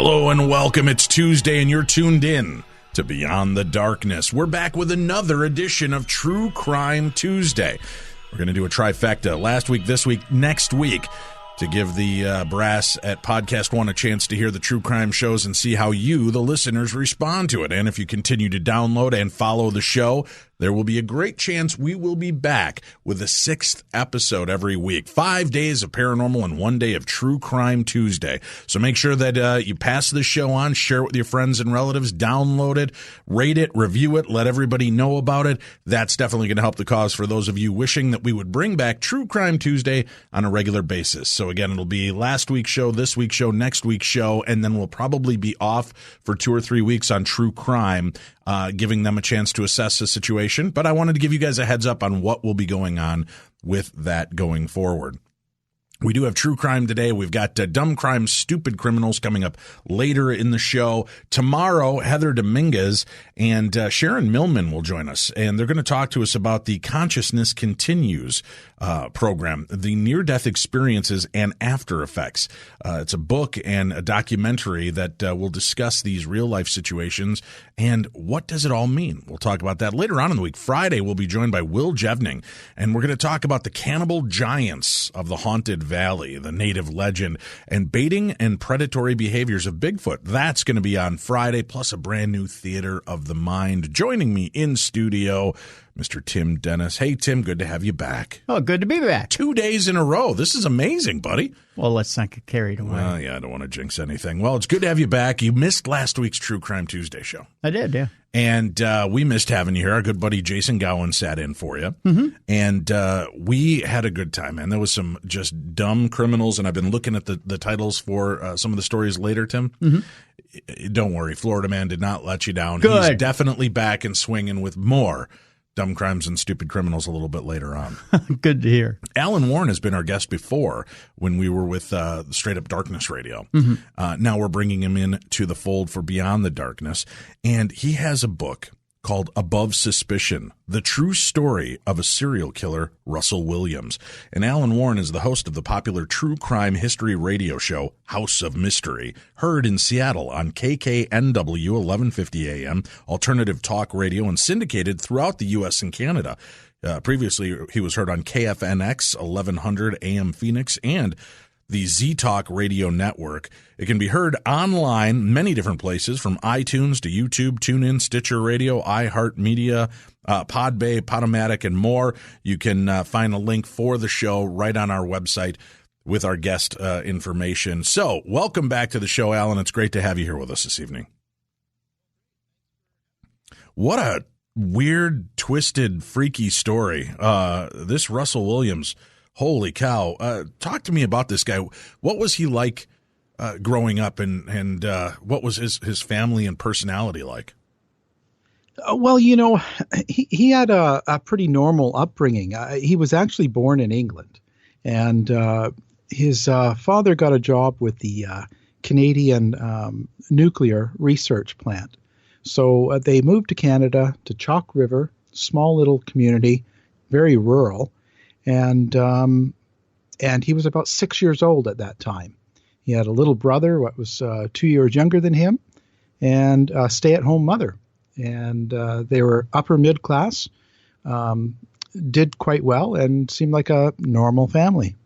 Hello and welcome. It's Tuesday and you're tuned in to Beyond the Darkness. We're back with another edition of True Crime Tuesday. We're going to do a trifecta last week, this week, next week to give the brass at Podcast One a chance to hear the true crime shows and see how you, the listeners, respond to it. And if you continue to download and follow the show, there will be a great chance we will be back with a 6th episode every week. 5 days of paranormal and 1 day of True Crime Tuesday. So make sure that you pass the show on, share it with your friends and relatives, download it, rate it, review it, let everybody know about it. That's definitely going to help the cause for those of you wishing that we would bring back True Crime Tuesday on a regular basis. So again, it'll be last week's show, this week's show, next week's show, and then we'll probably be off for 2 or 3 weeks on True Crime, giving them a chance to assess the situation. But I wanted to give you guys a heads up on what will be going on with that going forward. We do have true crime today. We've got dumb crimes, stupid criminals coming up later in the show. Tomorrow, Heather Dominguez and Sharon Millman will join us, and they're going to talk to us about the Consciousness Continues program, the near-death experiences and after effects. It's a book and a documentary that will discuss these real-life situations and what does it all mean. We'll talk about that later on in the week. Friday, we'll be joined by Will Jevning, and we're going to talk about the cannibal giants of the Haunted Valley, the native legend, and baiting and predatory behaviors of Bigfoot. That's going to be on Friday, plus a brand new Theater of the Mind. Joining me in studio, Mr. Tim Dennis. Hey, Tim, good to have you back. Oh, good to be back. 2 days in a row. This is amazing, buddy. Well, let's not get carried away. Well, yeah, I don't want to jinx anything. Well, it's good to have you back. You missed last week's True Crime Tuesday show. I did, yeah. And we missed having you here. Our good buddy Jason Gowan sat in for you. Mm-hmm. And we had a good time, man. There was some just dumb criminals, and I've been looking at the titles for some of the stories later, Tim. Mm-hmm. Don't worry, Florida Man did not let you down. Good. He's definitely back and swinging with more dumb crimes and stupid criminals a little bit later on. Good to hear. Alan Warren has been our guest before when we were with Straight Up Darkness Radio. Mm-hmm. Now we're bringing him in to the fold for Beyond the Darkness. And he has a book called Above Suspicion, the true story of a serial killer, Russell Williams. And Alan Warren is the host of the popular true crime history radio show, House of Mystery, heard in Seattle on KKNW 1150 AM, alternative talk radio, and syndicated throughout the U.S. and Canada. Previously, he was heard on KFNX 1100 AM Phoenix and the Z-Talk radio network. It can be heard online, many different places, from iTunes to YouTube, TuneIn, Stitcher Radio, iHeartMedia, Podbay, Podomatic, and more. You can find a link for the show right on our website with our guest information. So, welcome back to the show, Alan. It's great to have you here with us this evening. What a weird, twisted, freaky story. This Russell Williams, holy cow. Talk to me about this guy. What was he like growing up, and what was his family and personality like? Well, you know, he had a pretty normal upbringing. He was actually born in England, and his father got a job with the Canadian nuclear research plant. So they moved to Canada, to Chalk River, small little community, very rural. And he was about 6 years old at that time. He had a little brother, what was 2 years younger than him, and a stay-at-home mother. And they were upper mid class, did quite well, and seemed like a normal family.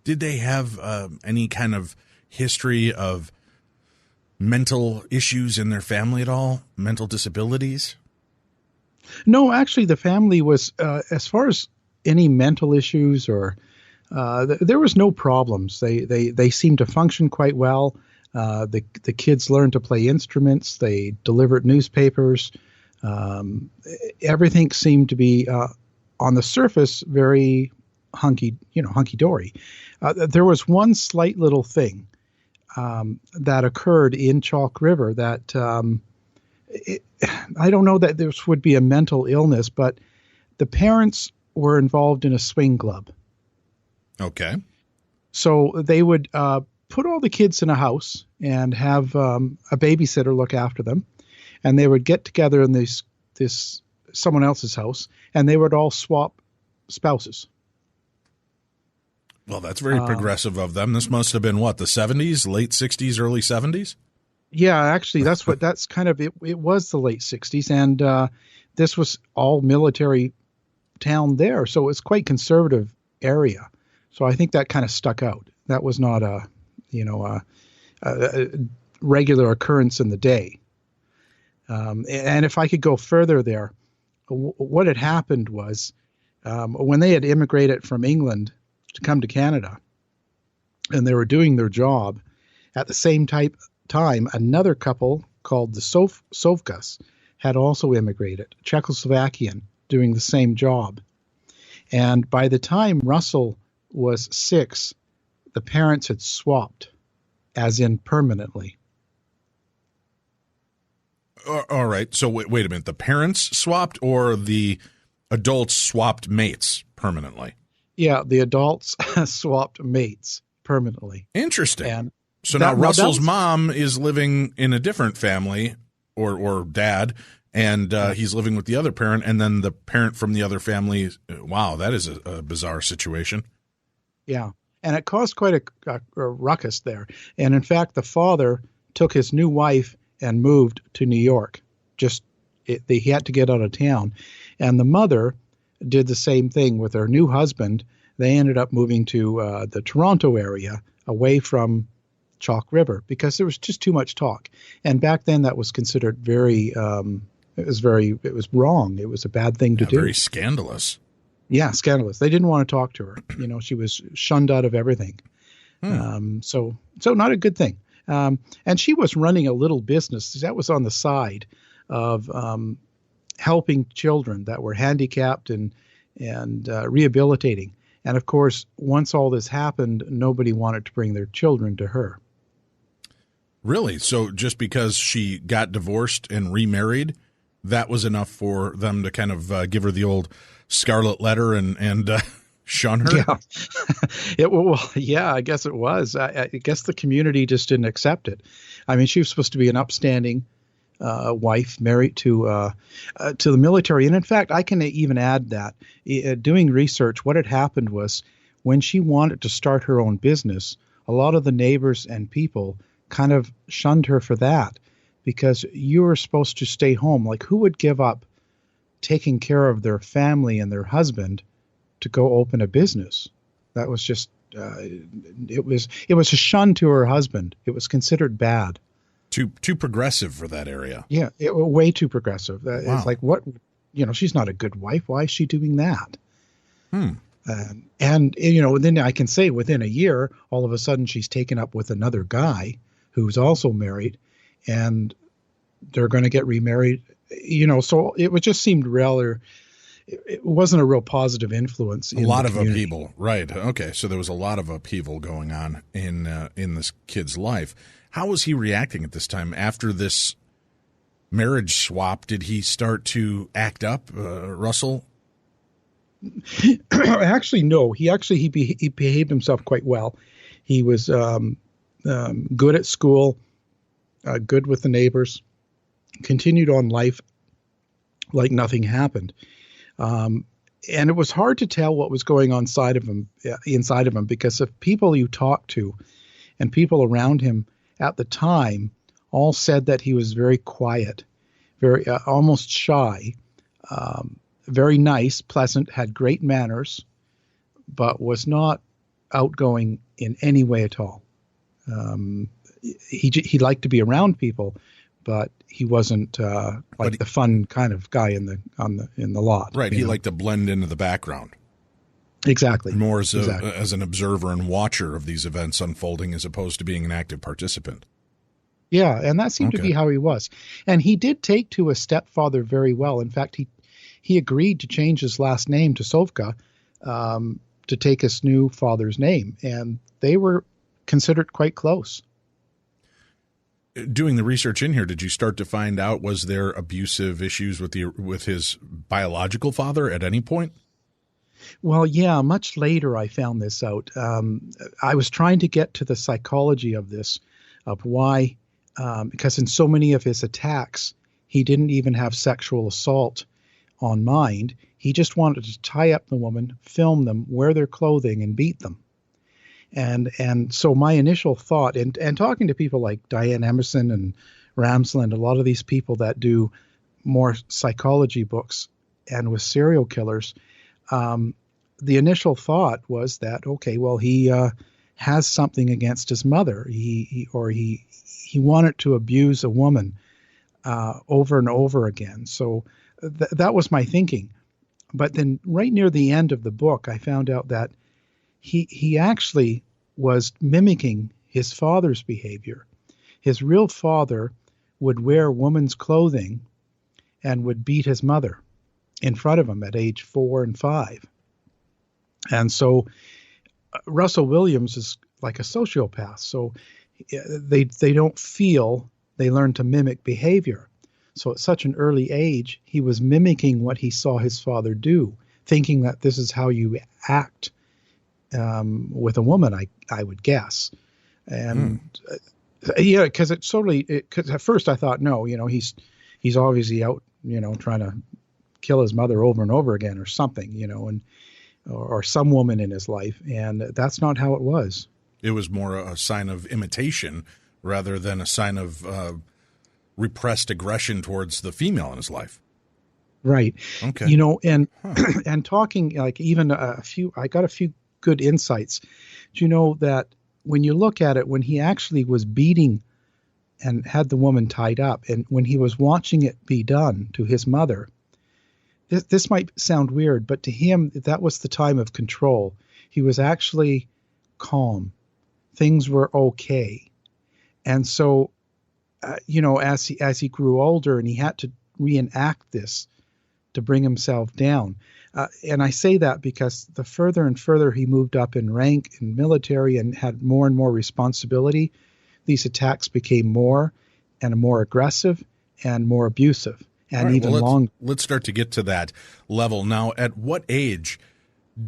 Did they have any kind of history of mental issues in their family at all? Mental disabilities? No, actually, the family was, as far as any mental issues or there was no problems. They seemed to function quite well. The kids learned to play instruments. They delivered newspapers. Everything seemed to be on the surface very hunky-dory. There was one slight little thing that occurred in Chalk River that I don't know that this would be a mental illness, but the parents were involved in a swing club. Okay. So they would put all the kids in a house and have a babysitter look after them, and they would get together in this someone else's house, and they would all swap spouses. Well, that's very progressive of them. This must have been, what, the 70s, late 60s, early 70s? Yeah, actually, that's kind of it. It was the late 60s, and this was all military town there, so it's quite conservative area. So I think that kind of stuck out. That was not a regular occurrence in the day. And if I could go further there, what had happened was when they had immigrated from England to come to Canada, and they were doing their job, at the same time, another couple called the Sovkas had also immigrated, Czechoslovakian, doing the same job. And by the time Russell was 6, the parents had swapped, as in permanently. All right. So wait a minute. The parents swapped, or the adults swapped mates permanently? Yeah, the adults swapped mates permanently. Interesting. And so now Russell's mom is living in a different family, or dad, and he's living with the other parent, and then the parent from the other family. Wow, that is a bizarre situation. Yeah, and it caused quite a ruckus there. And in fact, the father took his new wife and moved to New York. He had to get out of town. And the mother did the same thing with her new husband. They ended up moving to the Toronto area, away from Chalk River, because there was just too much talk. And back then that was considered it was wrong. It was a bad thing to do. Very scandalous. Yeah, scandalous. They didn't want to talk to her. She was shunned out of everything. So not a good thing. And she was running a little business that was on the side of helping children that were handicapped and rehabilitating. And of course, once all this happened, nobody wanted to bring their children to her. Really? So just because she got divorced and remarried, that was enough for them to kind of give her the old scarlet letter and shun her? Yeah. I guess it was. I guess the community just didn't accept it. I mean, she was supposed to be an upstanding wife married to the military. And in fact, I can even add that doing research, what had happened was when she wanted to start her own business, a lot of the neighbors and people kind of shunned her for that, because you were supposed to stay home. Like, who would give up taking care of their family and their husband to go open a business? That was just it was a shun to her husband. It was considered bad. Too progressive for that area. Yeah, way too progressive. Wow. It's like, what, she's not a good wife. Why is she doing that? And then I can say within a year, all of a sudden she's taken up with another guy who's also married, and they're going to get remarried. So it just seemed rather. It wasn't a real positive influence. A lot of upheaval, right? Okay, so there was a lot of upheaval going on in this kid's life. How was he reacting at this time after this marriage swap? Did he start to act up, Russell? Actually, no. He behaved himself quite well. He was good at school, good with the neighbors, continued on life like nothing happened. And it was hard to tell what was going on inside of him, because of people you talk to and people around him at the time all said that he was very quiet, very almost shy, very nice, pleasant, had great manners, but was not outgoing in any way at all. He liked to be around people, but he wasn't the fun kind of guy in the lot. Right. He liked to blend into the background. Exactly. More as an observer and watcher of these events unfolding, as opposed to being an active participant. Yeah, and that seemed to be how he was. And he did take to his stepfather very well. In fact, he agreed to change his last name to Sovka to take his new father's name, and they were considered quite close. Doing the research in here, did you start to find out, was there abusive issues with his biological father at any point? Well, yeah, much later I found this out. I was trying to get to the psychology of this, of why, because in so many of his attacks, he didn't even have sexual assault on mind. He just wanted to tie up the woman, film them, wear their clothing, and beat them. And so my initial thought, and talking to people like Diane Emerson and Ramsland, a lot of these people that do more psychology books and with serial killers, the initial thought was that, okay, well, he has something against his mother. He wanted to abuse a woman over and over again. So that was my thinking. But then right near the end of the book, I found out that he actually was mimicking his father's behavior. His real father would wear woman's clothing and would beat his mother in front of him at age 4 and 5. And so Russell Williams is like a sociopath. So they don't feel, they learn to mimic behavior. So at such an early age, he was mimicking what he saw his father do, thinking that this is how you act with a woman, I would guess. And yeah, because because at first I thought, no, he's obviously out, trying to kill his mother over and over again or something, or some woman in his life. And that's not how it was. It was more a sign of imitation rather than a sign of repressed aggression towards the female in his life. Right. Okay. And talking like even I got a few good insights. Do you know that when you look at it, when he actually was beating and had the woman tied up, and when he was watching it be done to his mother, this might sound weird, but to him, that was the time of control. He was actually calm. Things were okay. And so, as he grew older and he had to reenact this to bring himself down. And I say that because the further and further he moved up in rank in military and had more and more responsibility, these attacks became more and more aggressive and more abusive and right, even longer. Let's start to get to that level. Now, at what age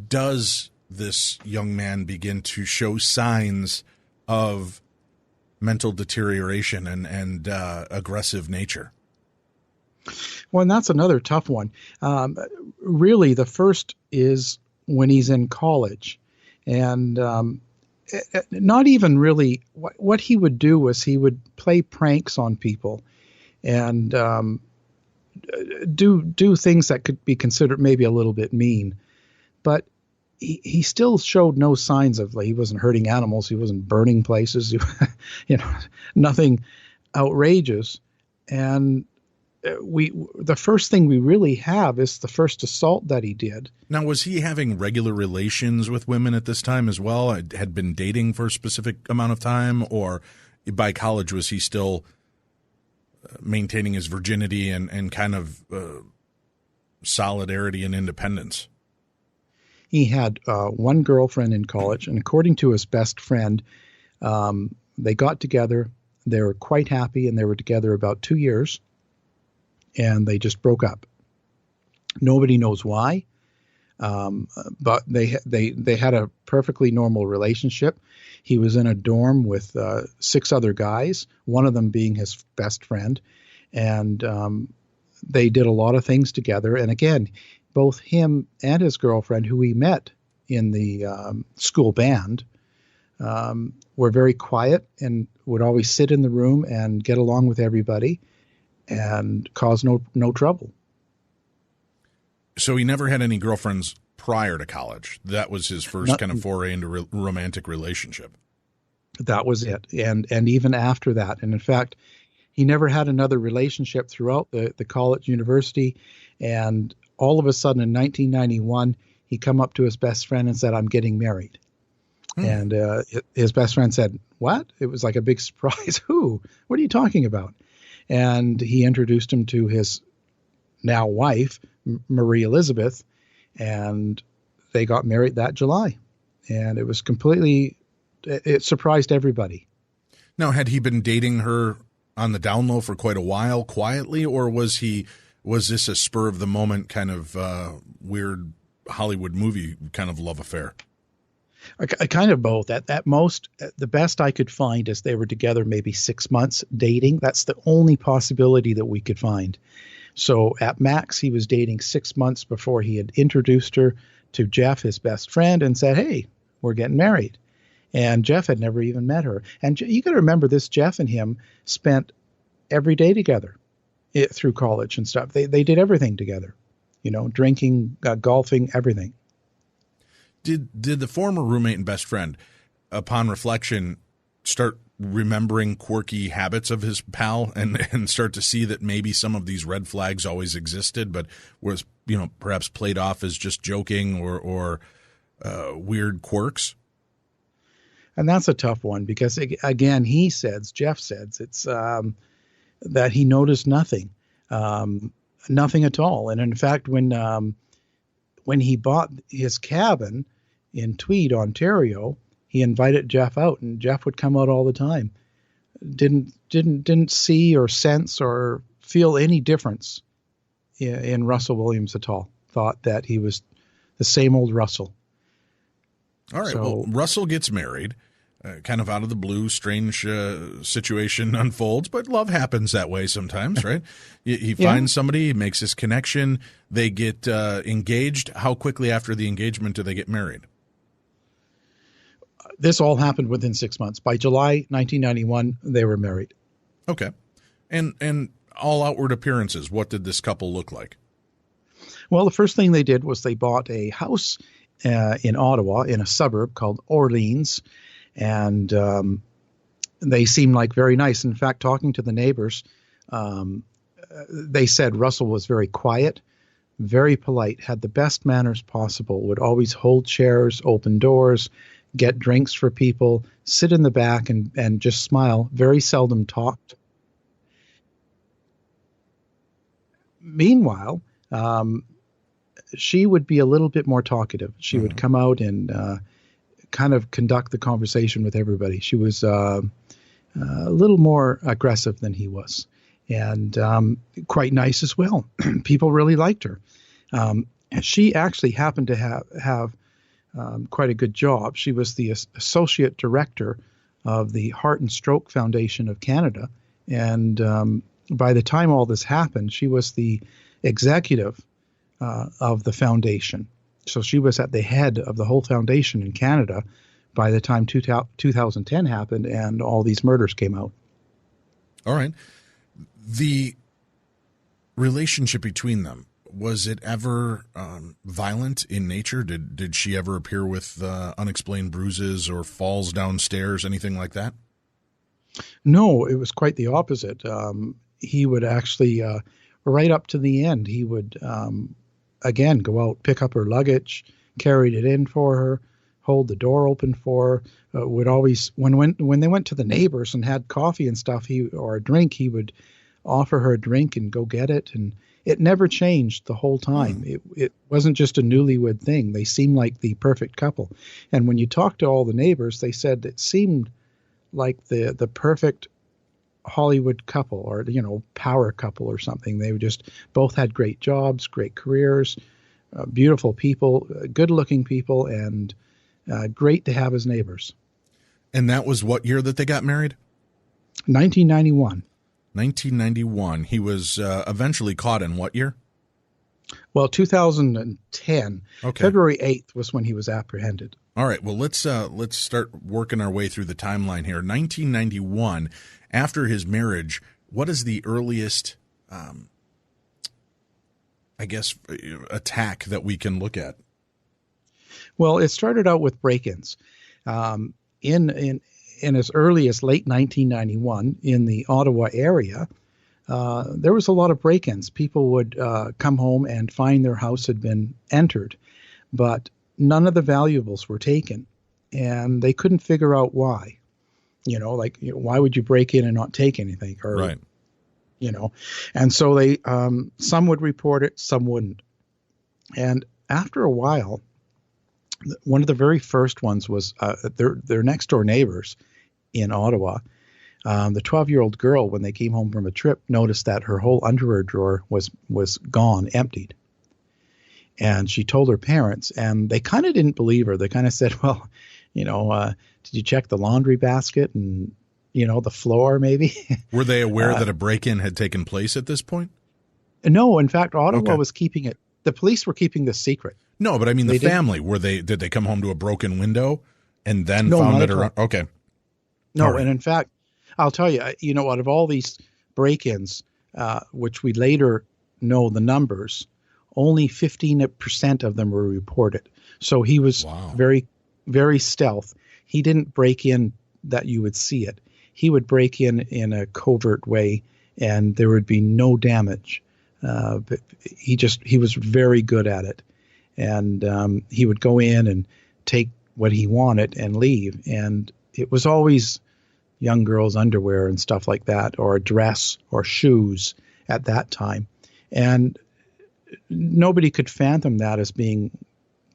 does this young man begin to show signs of mental deterioration and aggressive nature? Well, and that's another tough one. Really, the first is when he's in college. And not even really what he would do was he would play pranks on people and do things that could be considered maybe a little bit mean. But he still showed no signs of, like, he wasn't hurting animals. He wasn't burning places, nothing outrageous. And the first thing we really have is the first assault that he did. Now, was he having regular relations with women at this time as well? Had been dating for a specific amount of time, or by college was he still maintaining his virginity and kind of solidarity and independence? He had one girlfriend in college, and according to his best friend, they got together. They were quite happy, and they were together about 2 years. And they just broke up. Nobody knows why, but they had a perfectly normal relationship. He was in a dorm with 6 other guys, one of them being his best friend, and they did a lot of things together. And again, both him and his girlfriend, who he met in the school band, were very quiet and would always sit in the room and get along with everybody and cause no trouble. So he never had any girlfriends prior to college. That was his first kind of foray into romantic relationship. That was it. And even after that. And in fact, he never had another relationship throughout the college university. And all of a sudden in 1991, he come up to his best friend and said, "I'm getting married." And his best friend said, "What?" It was like a big surprise. Who? What are you talking about? And he introduced him to his now wife, Marie Elizabeth, and they got married that July. And it was it surprised everybody. Now, had he been dating her on the down low for quite a while, quietly, or was this a spur of the moment kind of weird Hollywood movie kind of love affair? Kind of both. At most, the best I could find is they were together maybe 6 months dating. That's the only possibility that we could find. So at max, he was dating 6 months before he had introduced her to Jeff, his best friend, and said, "Hey, we're getting married." And Jeff had never even met her. And you got to remember this, Jeff and him spent every day together through college and stuff. They did everything together, drinking, golfing, everything. Did the former roommate and best friend, upon reflection, start remembering quirky habits of his pal and start to see that maybe some of these red flags always existed, but was, perhaps played off as just joking or weird quirks? And that's a tough one because, again, Jeff says it's that he noticed nothing at all. And in fact, when he bought his cabin in Tweed, Ontario, he invited Jeff out, and Jeff would come out all the time. Didn't see or sense or feel any difference in Russell Williams at all. Thought that he was the same old Russell. All right. Well, Russell gets married. Kind of out of the blue, strange situation unfolds, but love happens that way sometimes, right? He finds somebody, he makes his connection, they get engaged. How quickly after the engagement do they get married? This all happened within 6 months. By July 1991, they were married. Okay. And all outward appearances, what did this couple look like? Well, the first thing they did was they bought a house in Ottawa in a suburb called Orleans. And they seemed like very nice. In fact, talking to the neighbors, they said Russell was very quiet, very polite, had the best manners possible, would always hold chairs, open doors, get drinks for people, sit in the back and just smile, very seldom talked. Meanwhile, she would be a little bit more talkative. She would come out and kind of conduct the conversation with everybody. She was a little more aggressive than he was, and quite nice as well. People really liked her. She actually happened to have quite a good job. She was the associate director of the Heart and Stroke Foundation of Canada, and by the time all this happened, she was the executive of the foundation. So she was at the head of the whole foundation in Canada by the time 2010 happened and all these murders came out. All right. The relationship between them, was it ever violent in nature? Did she ever appear with unexplained bruises or falls downstairs, anything like that? No, it was quite the opposite. He would actually, right up to the end, he would again, go out, pick up her luggage, carried it in for her, hold the door open for her. Would always, when they went to the neighbors and had coffee and stuff, or a drink, he would offer her a drink and go get it. And it never changed the whole time. It wasn't just a newlywed thing. They seemed like the perfect couple. And when you talk to all the neighbors, they said it seemed like the perfect Hollywood couple, or power couple or something. They just both had great jobs, great careers, beautiful people, good-looking people, and great to have as neighbors. And that was what year that they got married? 1991. 1991. He was eventually caught in what year? Well, 2010. Okay. February 8th was when he was apprehended. All right. Well, let's start working our way through the timeline here. 1991. After his marriage, what is the earliest, attack that we can look at? Well, it started out with break-ins. In as early as late 1991, in the Ottawa area, there was a lot of break-ins. People would come home and find their house had been entered, but none of the valuables were taken, and they couldn't figure out why. Why would you break in and not take anything? Or, right. And so they, some would report it, some wouldn't. And after a while, one of the very first ones was their next door neighbors in Ottawa. The 12-year-old girl, when they came home from a trip, noticed that her whole underwear drawer was gone, emptied. And she told her parents, and they kind of didn't believe her. They kind of said, well, did you check the laundry basket and, the floor maybe? Were they aware that a break-in had taken place at this point? No, in fact, Ottawa was keeping it. The police were keeping this secret. No, but I mean the family. Did they come home to a broken window and then No, found not that at her. all. Okay. No, All right. and in fact, I'll tell you, out of all these break-ins, which we later know the numbers, only 15% of them were reported. So he was Wow. very, very stealth. He didn't break in that you would see it. He would break in a covert way, and there would be no damage. But he was very good at it, and he would go in and take what he wanted and leave. And it was always young girls' underwear and stuff like that, or a dress or shoes at that time. And nobody could fathom that as being,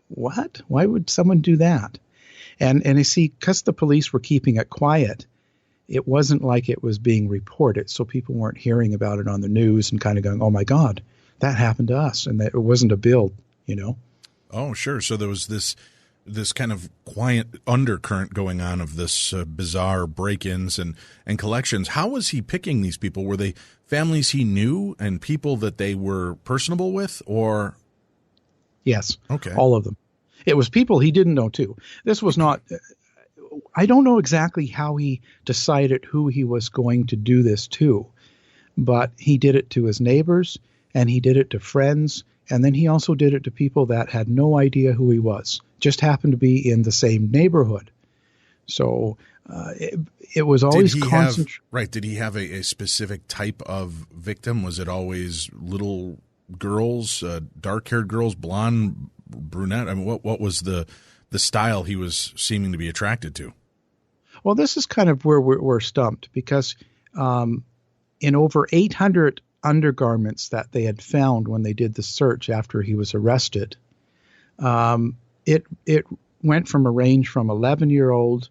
what? Why would someone do that? And you see, because the police were keeping it quiet, it wasn't like it was being reported. So people weren't hearing about it on the news and kind of going, oh my God, that happened to us. And that it wasn't a build, Oh, sure. So there was this kind of quiet undercurrent going on of this bizarre break-ins and collections. How was he picking these people? Were they families he knew and people that they were personable with, or? Yes. Okay. All of them. It was people he didn't know too. This was not, I don't know exactly how he decided who he was going to do this to, but he did it to his neighbors and he did it to friends. And then he also did it to people that had no idea who he was, just happened to be in the same neighborhood. So it was always concentrated. Right. Did he have a specific type of victim? Was it always little girls, dark-haired girls, blonde, brunette? I mean, what was the style he was seeming to be attracted to? Well, this is kind of where we're stumped, because in over 800 undergarments that they had found when they did the search after he was arrested, it went from a range from 11-year-old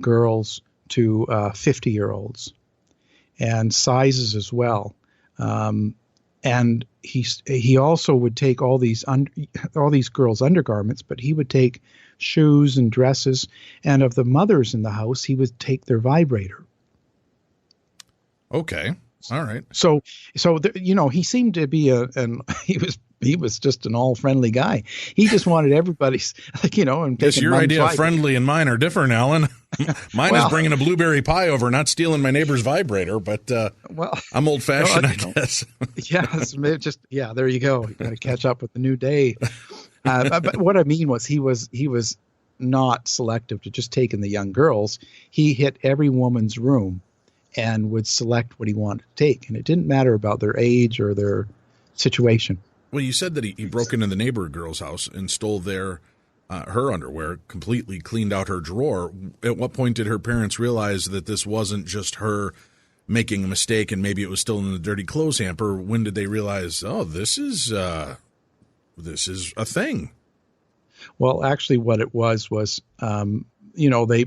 girls to 50-year-olds, and sizes as well. And he also would take all these girls' undergarments, but he would take shoes and dresses, and of the mothers in the house, he would take their vibrator. Okay. All right. So he seemed to be he was just an all friendly guy. He just wanted everybody's, and guess your idea of friendly and mine are different, Alan. Mine is bringing a blueberry pie over, not stealing my neighbor's vibrator, but I'm old fashioned, I guess. There you go. You got to catch up with the new day. But what I mean was he was not selective to just taking the young girls. He hit every woman's room and would select what he wanted to take. And it didn't matter about their age or their situation. Well, you said that he broke into the neighbor girl's house and stole her underwear, completely cleaned out her drawer. At what point did her parents realize that this wasn't just her making a mistake and maybe it was still in the dirty clothes hamper? When did they realize, oh, this is a thing? Well, actually what it was, they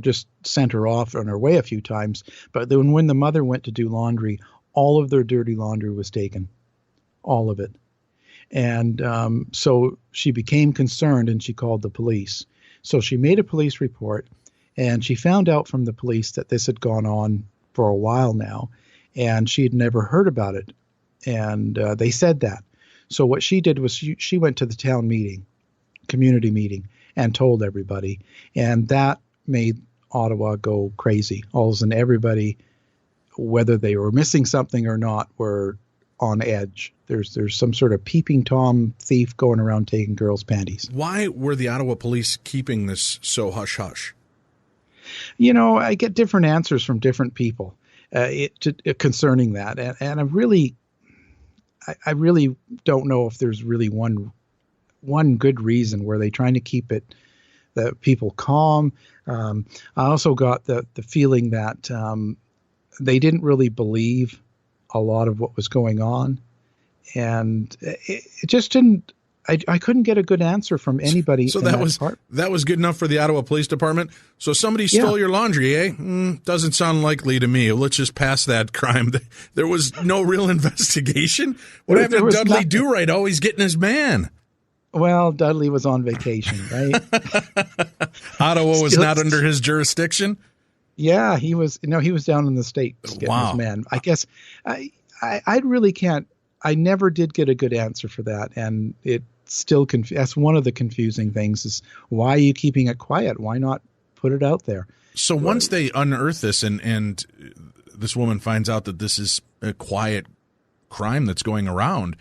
just sent her off on her way a few times. But then when the mother went to do laundry, all of their dirty laundry was taken, all of it. And so she became concerned and she called the police. So she made a police report, and she found out from the police that this had gone on for a while now, and she had never heard about it. And they said that. So what she did was she went to the town meeting, community meeting, and told everybody. And that made Ottawa go crazy. All of a sudden, everybody, whether they were missing something or not, were on edge. There's some sort of peeping Tom thief going around taking girls' panties. Why were the Ottawa police keeping this so hush-hush? I get different answers from different people concerning that. And I really don't know if there's really one good reason. Were they trying to keep the people calm? I also got the feeling that they didn't really believe a lot of what was going on, and it just didn't. I couldn't get a good answer from anybody. So that was good enough for the Ottawa Police Department. So somebody stole your laundry, eh? Doesn't sound likely to me. Let's just pass that crime. There was no real investigation. What happened to Dudley Do-Right always getting his man? Well, Dudley was on vacation, right? Ottawa was not under his jurisdiction? Yeah, he was. He was down in the States getting his man. I guess I really can't. I never did get a good answer for that, and it still that's one of the confusing things is why are you keeping it quiet? Why not put it out there? So once they unearth this and this woman finds out that this is a quiet crime that's going around,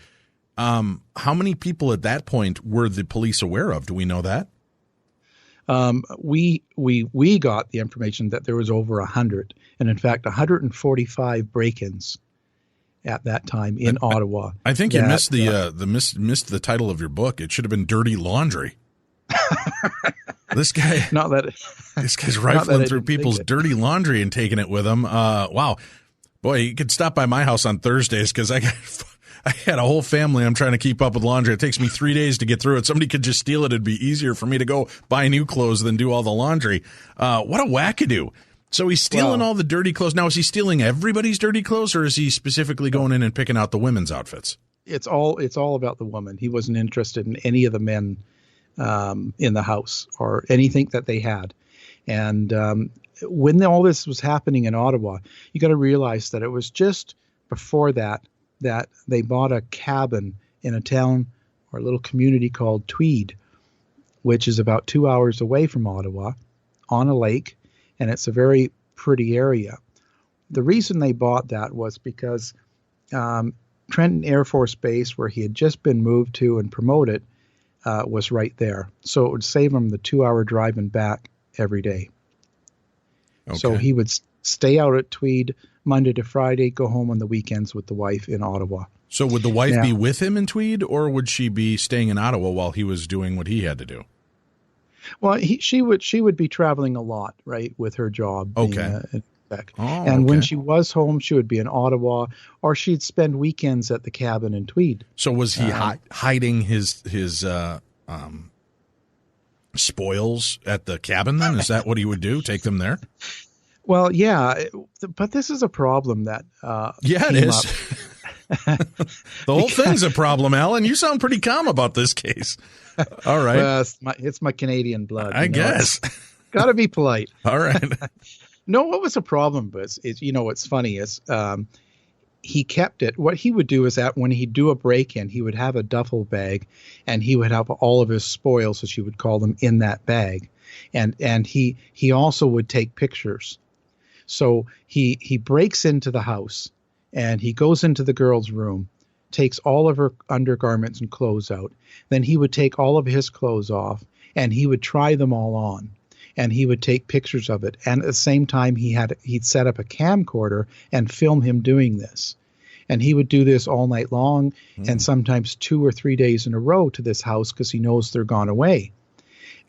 how many people at that point were the police aware of? Do we know that? We got the information that there was over 100, and in fact 145 break-ins at that time in Ottawa. I think you missed missed the title of your book. It should have been Dirty Laundry. This guy, this guy's rifling through people's dirty laundry and taking it with him. Wow, boy, you could stop by my house on Thursdays because I had a whole family I'm trying to keep up with laundry. It takes me 3 days to get through it. Somebody could just steal it. It'd be easier for me to go buy new clothes than do all the laundry. What a wackadoo. So he's stealing all the dirty clothes. Now, is he stealing everybody's dirty clothes, or is he specifically going in and picking out the women's outfits? It's all about the woman. He wasn't interested in any of the men in the house or anything that they had. And when all this was happening in Ottawa, you got to realize that it was just before that they bought a cabin in a town or a little community called Tweed, which is about 2 hours away from Ottawa on a lake, and it's a very pretty area. The reason they bought that was because Trenton Air Force Base, where he had just been moved to and promoted, was right there. So it would save him the 2 hour drive and back every day. Okay. So he would stay out at Tweed Monday to Friday, go home on the weekends with the wife in Ottawa. So would the wife be with him in Tweed, or would she be staying in Ottawa while he was doing what he had to do? Well, she would be traveling a lot, right, with her job. Okay. And when she was home, she would be in Ottawa, or she'd spend weekends at the cabin in Tweed. So was he hiding his spoils at the cabin then? Is that what he would do? Take them there? Well, yeah, but this is a problem that it is. The whole thing's a problem, Alan. You sound pretty calm about this case. All right. Well, it's my Canadian blood. I guess. Got to be polite. All right. No, what was the problem? But what's funny is he kept it. What he would do is that when he'd do a break-in, he would have a duffel bag, and he would have all of his spoils, as you would call them, in that bag. And he also would take pictures. So he breaks into the house, and he goes into the girl's room, takes all of her undergarments and clothes out. Then he would take all of his clothes off, and he would try them all on. And he would take pictures of it. And at the same time, he'd set up a camcorder and film him doing this. And he would do this all night long, and sometimes 2 or 3 days in a row to this house because he knows they're gone away.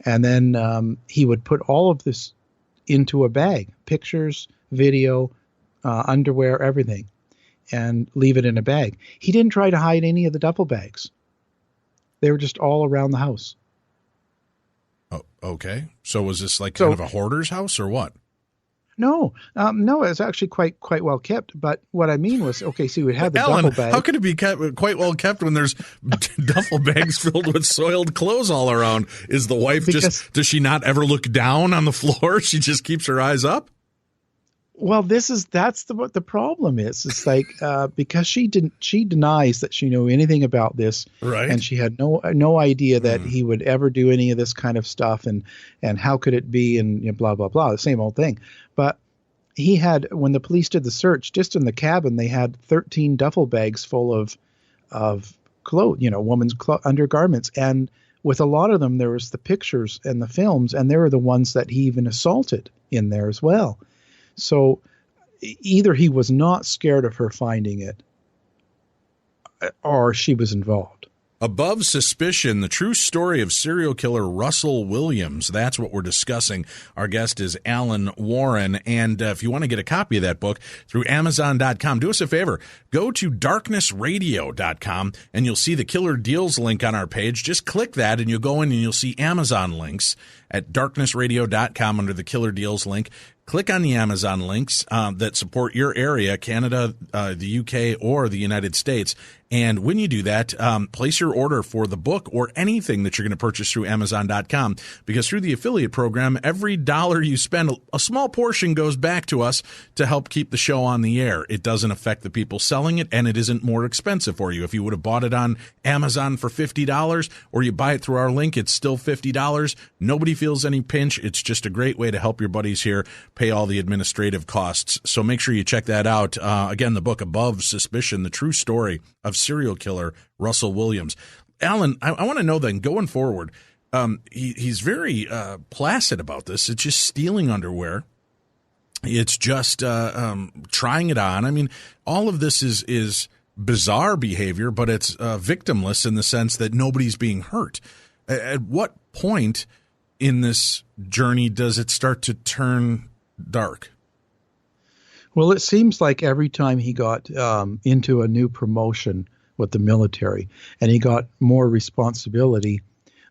And then he would put all of this into a bag, pictures, video, underwear, everything, and leave it in a bag. He didn't try to hide any of the duffel bags. They were just all around the house. Oh, okay. So was this like kind of a hoarder's house or what? No, it was actually quite well kept. But what I mean was, okay, so you would have the Alan, duffel bag. How could it be quite well kept when there's duffel bags filled with soiled clothes all around? Is the wife does she not ever look down on the floor? She just keeps her eyes up? Well, that's what the problem is. It's like because she denies that she knew anything about this, right? And she had no idea that he would ever do any of this kind of stuff, and how could it be, and blah blah blah, the same old thing. But he had, when the police did the search, just in the cabin, they had 13 duffel bags full of clothes, women's undergarments, and with a lot of them there was the pictures and the films, and there were the ones that he even assaulted in there as well. So either he was not scared of her finding it, or she was involved. Above Suspicion, the true story of serial killer Russell Williams. That's what we're discussing. Our guest is Alan Warren. And if you want to get a copy of that book through Amazon.com, do us a favor. Go to darknessradio.com and you'll see the Killer Deals link on our page. Just click that and you'll go in and you'll see Amazon links at darknessradio.com under the Killer Deals link. Click on the Amazon links that support your area, Canada, the UK, or the United States, And when you do that, place your order for the book or anything that you're going to purchase through Amazon.com, because through the affiliate program, every dollar you spend, a small portion goes back to us to help keep the show on the air. It doesn't affect the people selling it, and it isn't more expensive for you. If you would have bought it on Amazon for $50 or you buy it through our link, it's still $50. Nobody feels any pinch. It's just a great way to help your buddies here pay all the administrative costs. So make sure you check that out. Again, the book Above Suspicion, the true story of serial killer Russell Williams. Alan, I want to know then, going forward, he's very placid about this. It's just stealing underwear. It's just trying it on. I mean, all of this is bizarre behavior, but it's victimless in the sense that nobody's being hurt. At what point in this journey does it start to turn dark? Well, it seems like every time he got into a new promotion with the military and he got more responsibility,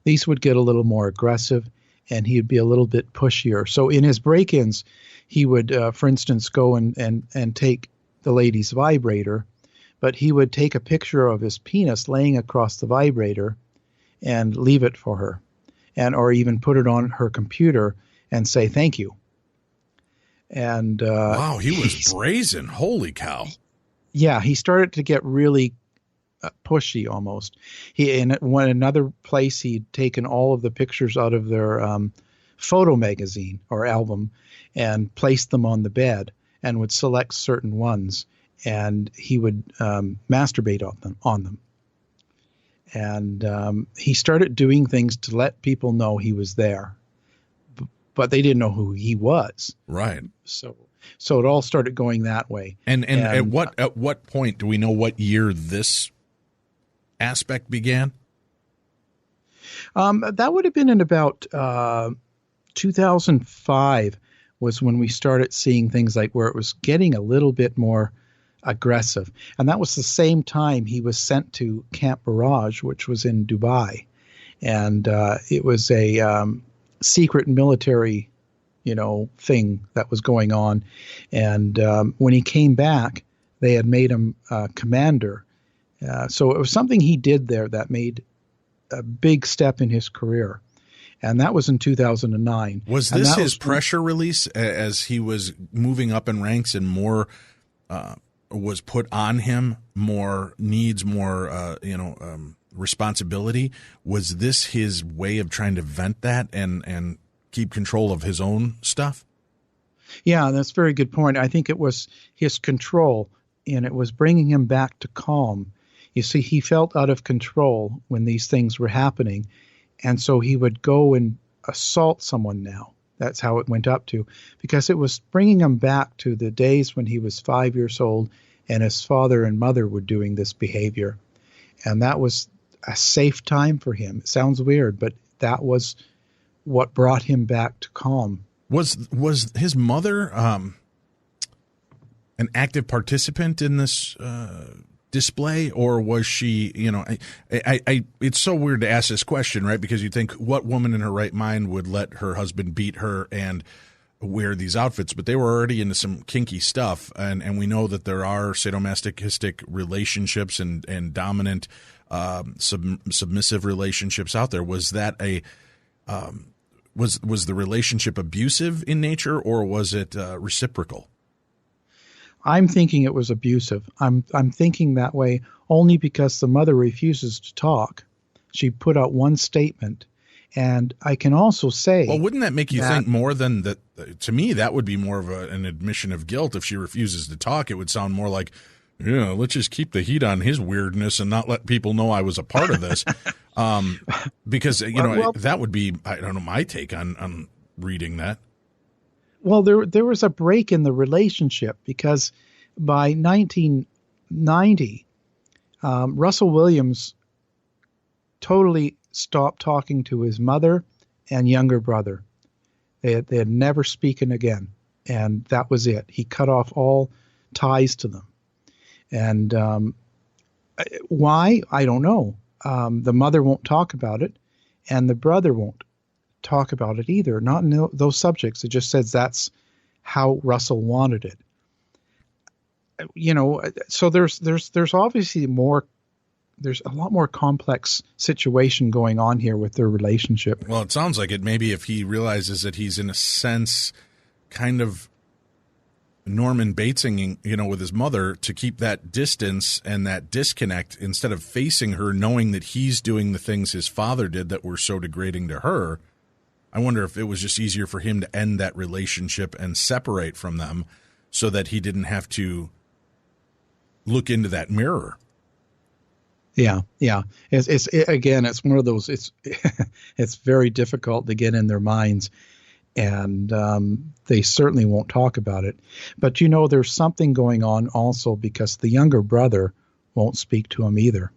these would get a little more aggressive and he'd be a little bit pushier. So in his break-ins, he would, for instance, go and take the lady's vibrator, but he would take a picture of his penis laying across the vibrator and leave it for her, or even put it on her computer and say thank you. And wow, he was brazen. Holy cow. Yeah, he started to get really pushy almost. In another place, he'd taken all of the pictures out of their photo magazine or album and placed them on the bed and would select certain ones, and he would masturbate on them. And he started doing things to let people know he was there, but they didn't know who he was. Right. So it all started going that way. And at what point do we know what year this aspect began? That would have been in about 2005 was when we started seeing things like where it was getting a little bit more aggressive. And that was the same time he was sent to Camp Barrage, which was in Dubai. And it was a secret military, thing that was going on. And when he came back, they had made him commander. So it was something he did there that made a big step in his career. And that was in 2009. Was this his pressure release as he was moving up in ranks and more was put on him, more needs, more responsibility? Was this his way of trying to vent that and keep control of his own stuff? Yeah, that's a very good point. I think it was his control, and it was bringing him back to calm. You see, he felt out of control when these things were happening, and so he would go and assault someone now. That's how it went up to, because it was bringing him back to the days when he was 5 years old and his father and mother were doing this behavior. And that was a safe time for him. It sounds weird, but that was what brought him back to calm. Was his mother an active participant in this display, or was she, I it's so weird to ask this question, right? Because you think, what woman in her right mind would let her husband beat her and wear these outfits? But they were already into some kinky stuff, and we know that there are sadomasochistic relationships and dominant submissive relationships out there. Was that was the relationship abusive in nature, or was it reciprocal? I'm thinking it was abusive. I'm thinking that way only because the mother refuses to talk. She put out one statement, and I can also say, well, wouldn't that make you think more than that? To me, that would be more of an admission of guilt. If she refuses to talk, it would sound more like, let's just keep the heat on his weirdness and not let people know I was a part of this. Because that would be, I don't know, my take on reading that. Well, there was a break in the relationship because by 1990, Russell Williams totally stopped talking to his mother and younger brother. They had never spoken again, and that was it. He cut off all ties to them. And why? I don't know. The mother won't talk about it, and the brother won't talk about it either. Not in those subjects. It just says that's how Russell wanted it. So there's obviously more there's a lot more complex situation going on here with their relationship. Well, it sounds like it. Maybe if he realizes that he's in a sense kind of Norman Batesing, with his mother, to keep that distance and that disconnect instead of facing her, knowing that he's doing the things his father did that were so degrading to her. I wonder if it was just easier for him to end that relationship and separate from them so that he didn't have to look into that mirror. Yeah. It's one of those, it's very difficult to get in their minds, and they certainly won't talk about it. But, there's something going on also because the younger brother won't speak to him either.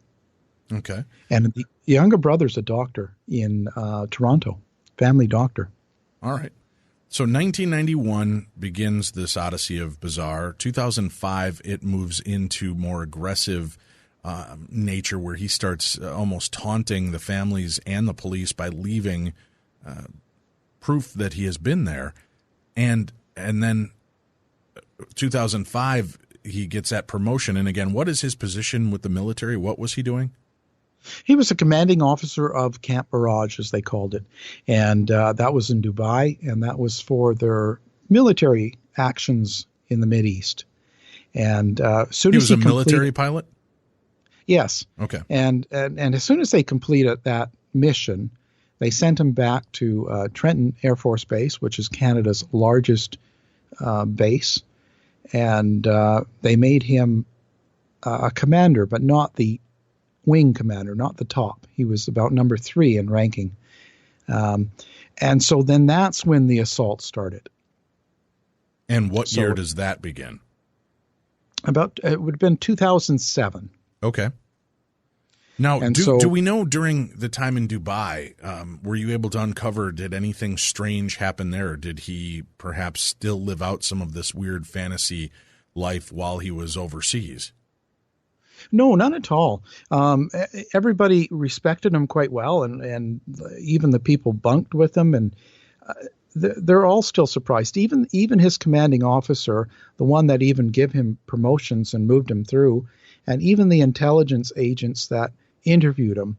Okay. And the younger brother's a doctor in Toronto, family doctor. All right. So 1991 begins this odyssey of bizarre. 2005, it moves into more aggressive nature where he starts almost taunting the families and the police by leaving proof that he has been there. And then 2005, he gets that promotion. And again, what is his position with the military? What was he doing? He was a commanding officer of Camp Barrage, as they called it. And that was in Dubai, and that was for their military actions in the Mideast. And soon he as was a military pilot? Yes. Okay. And as soon as they completed that mission, they sent him back to Trenton Air Force Base, which is Canada's largest base. And they made him a commander, but not the wing commander, not the top. He was about number 3 in ranking. And so then that's when the assault started. And what year does that begin? It would have been 2007. Okay. Now, do we know during the time in Dubai, were you able to uncover, did anything strange happen there? Or did he perhaps still live out some of this weird fantasy life while he was overseas? No, none at all. Everybody respected him quite well, and even the people bunked with him, and they're all still surprised. Even his commanding officer, the one that even gave him promotions and moved him through, and even the intelligence agents that interviewed him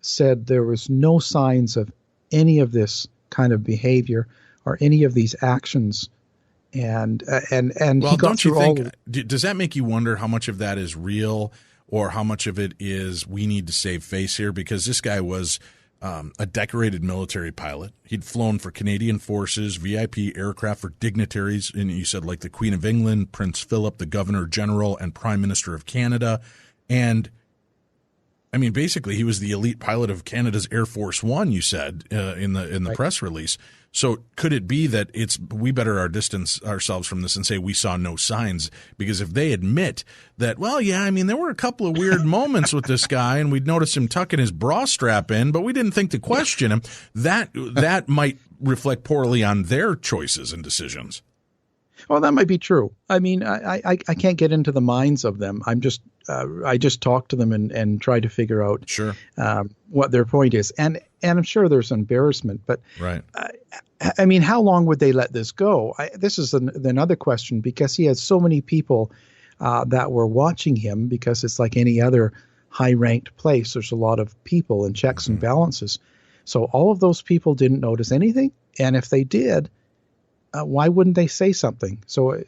said there was no signs of any of this kind of behavior or any of these actions. And well, he got through all. Does that make you wonder how much of that is real, or how much of it is we need to save face here? Because this guy was a decorated military pilot. He'd flown for Canadian forces, VIP aircraft for dignitaries, and you said like the Queen of England, Prince Philip, the Governor General, and Prime Minister of Canada. And I mean, basically, he was the elite pilot of Canada's Air Force One, you said in the right. Press release. So could it be that we better distance ourselves from this and say we saw no signs? Because if they admit that, well, yeah, I mean, there were a couple of weird moments with this guy, and we'd noticed him tucking his bra strap in, but we didn't think to question him, that might reflect poorly on their choices and decisions. Well, that might be true. I mean, I can't get into the minds of them. I just talk to them and try to figure out what their point is. And I'm sure there's embarrassment, but right. I mean, how long would they let this go? This is another question, because he had so many people that were watching him, because it's like any other high-ranked place. There's a lot of people and checks and balances. So all of those people didn't notice anything. And if they did, why wouldn't they say something? So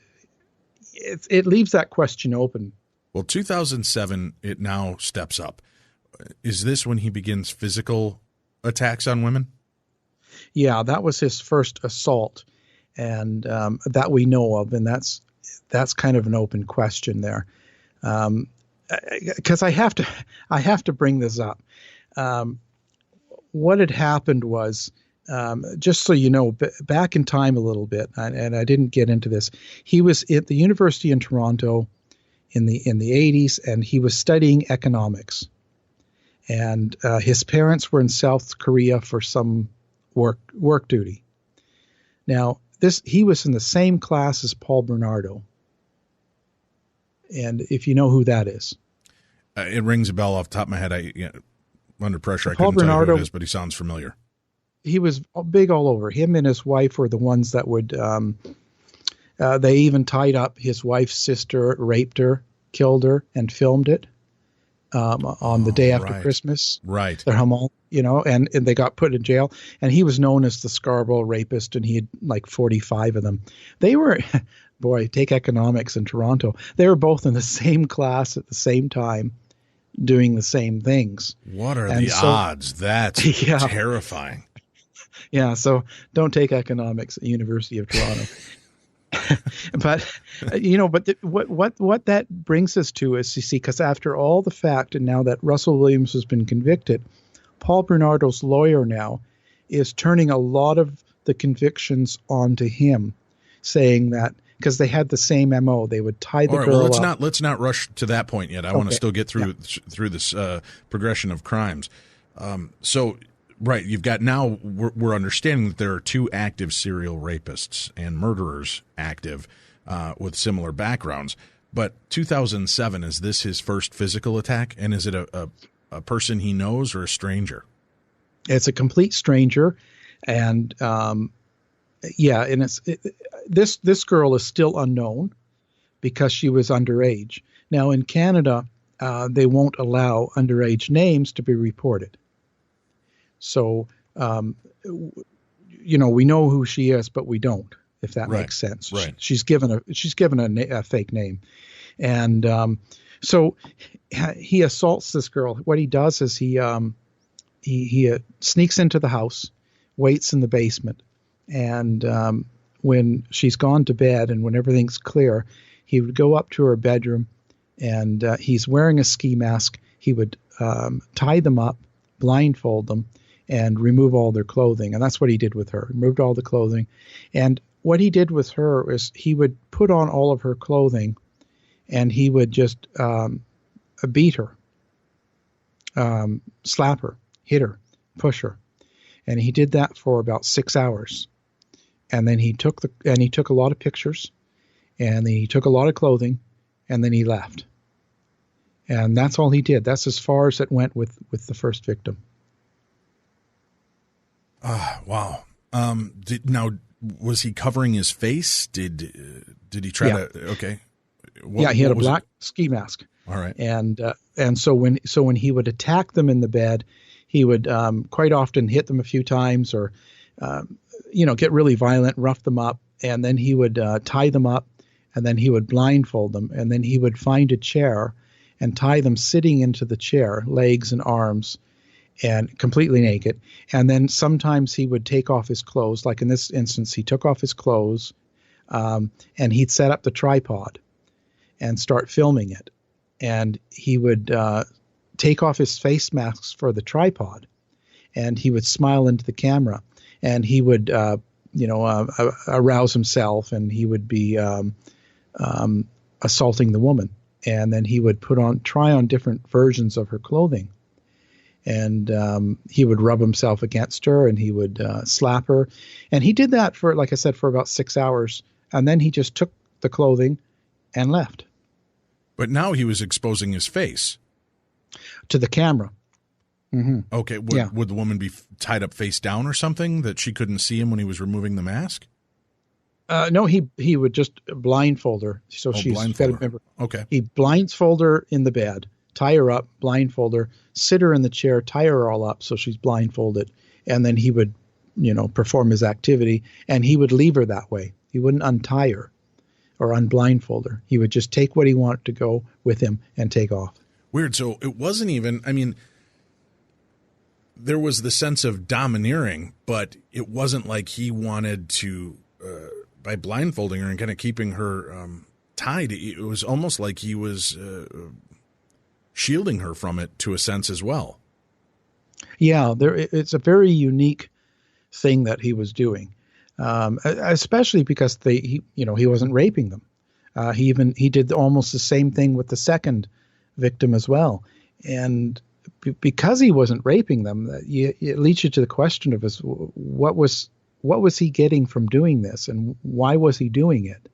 it leaves that question open. Well, 2007, it now steps up. Is this when he begins physical attacks on women? Yeah, that was his first assault, and that we know of, and that's kind of an open question there, because I have to bring this up. What had happened was, just so you know, back in time a little bit, and I didn't get into this. He was at the University in Toronto in the 80s, and he was studying economics. And his parents were in South Korea for some work duty. Now, he was in the same class as Paul Bernardo. And if you know who that is. It rings a bell off the top of my head. Under pressure, Paul I couldn't Bernardo, tell you who it is, but he sounds familiar. He was big all over. Him and his wife were the ones that would they even tied up his wife's sister, raped her, killed her, and filmed it. on the day after right. Christmas. Right. Their Hamal, and they got put in jail. And he was known as the Scarborough rapist, and he had like 45 of them. They were, boy, take economics in Toronto. They were both in the same class at the same time, doing the same things. What are the odds? That's terrifying. Yeah, so don't take economics at University of Toronto. But what that brings us to is, you see, because after all the fact, and now that Russell Williams has been convicted, Paul Bernardo's lawyer now is turning a lot of the convictions onto him, saying that because they had the same MO, they would tie the girl up. Let's not rush to that point yet. I want to still get through this progression of crimes. Right, you've got now we're understanding that there are 2 active serial rapists and murderers active with similar backgrounds. But 2007, is this his first physical attack? And is it a person he knows or a stranger? It's a complete stranger, and this girl is still unknown because she was underage. Now in Canada, they won't allow underage names to be reported. So, we know who she is, but we don't, if that makes sense. Right. She's given a fake name. And so he assaults this girl. What he does is he sneaks into the house, waits in the basement. And when she's gone to bed and when everything's clear, he would go up to her bedroom, and he's wearing a ski mask. He would tie them up, blindfold them, and remove all their clothing. And that's what he did with her. Removed all the clothing. And what he did with her is he would put on all of her clothing, and he would just beat her, slap her, hit her, push her. And he did that for about 6 hours. And then he took a lot of pictures, and then he took a lot of clothing, and then he left. And that's all he did. That's as far as it went with the first victim. Wow. Was he covering his face? Did he try to? Okay. He had a black ski mask. All right. And so when he would attack them in the bed, he would quite often hit them a few times, or get really violent, rough them up, and then he would tie them up, and then he would blindfold them, and then he would find a chair and tie them sitting into the chair, legs and arms, and completely naked. And then sometimes he would take off his clothes. Like in this instance, he took off his clothes, and he'd set up the tripod and start filming it. And he would take off his face masks for the tripod, and he would smile into the camera, and he would, arouse himself, and he would be assaulting the woman. And then he would try on different versions of her clothing. And he would rub himself against her, and he would slap her. And he did that for, like I said, for about 6 hours. And then he just took the clothing and left. But now he was exposing his face to the camera. Mm-hmm. Okay. Would the woman be tied up face down or something that she couldn't see him when he was removing the mask? No, he would just blindfold her. So she's got to remember. Okay. He blindfold her in the bed, tie her up, blindfold her, sit her in the chair, tie her all up so she's blindfolded, and then he would, perform his activity, and he would leave her that way. He wouldn't untie her or unblindfold her. He would just take what he wanted to go with him and take off. Weird. So it wasn't even, there was the sense of domineering, but it wasn't like he wanted to, by blindfolding her and kind of keeping her tied, it was almost like he was shielding her from it to a sense as well. Yeah, it's a very unique thing that he was doing, especially because he wasn't raping them. He did almost the same thing with the second victim as well, and because he wasn't raping them, it leads you to the question of what was he getting from doing this, and why was he doing it?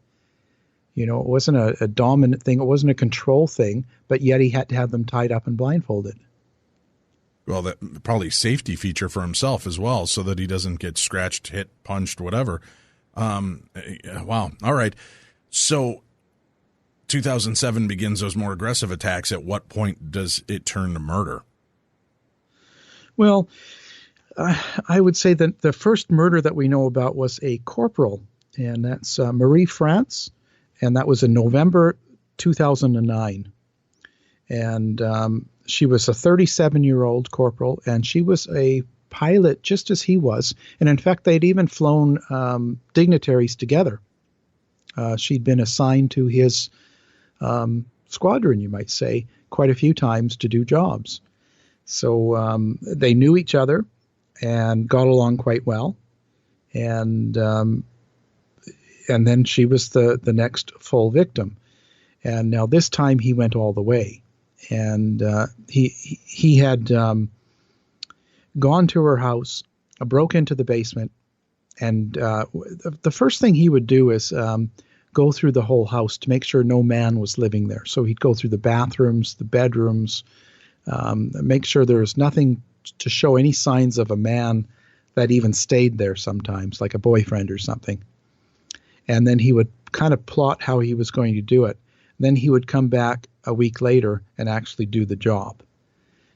It wasn't a dominant thing. It wasn't a control thing, but yet he had to have them tied up and blindfolded. Well, that probably safety feature for himself as well, so that he doesn't get scratched, hit, punched, whatever. Wow. All right. So 2007 begins those more aggressive attacks. At what point does it turn to murder? Well, I would say that the first murder that we know about was a corporal, and that's Marie France, and that was in November 2009. And she was a 37-year-old corporal, and she was a pilot just as he was. And in fact, they'd even flown dignitaries together. She'd been assigned to his squadron, you might say, quite a few times to do jobs. So they knew each other and got along quite well. And then she was the next full victim. And now this time he went all the way. And he had gone to her house, broke into the basement, and the first thing he would do is go through the whole house to make sure no man was living there. So he'd go through the bathrooms, the bedrooms, make sure there was nothing to show any signs of a man that even stayed there sometimes, like a boyfriend or something. And then he would kind of plot how he was going to do it. Then he would come back a week later and actually do the job.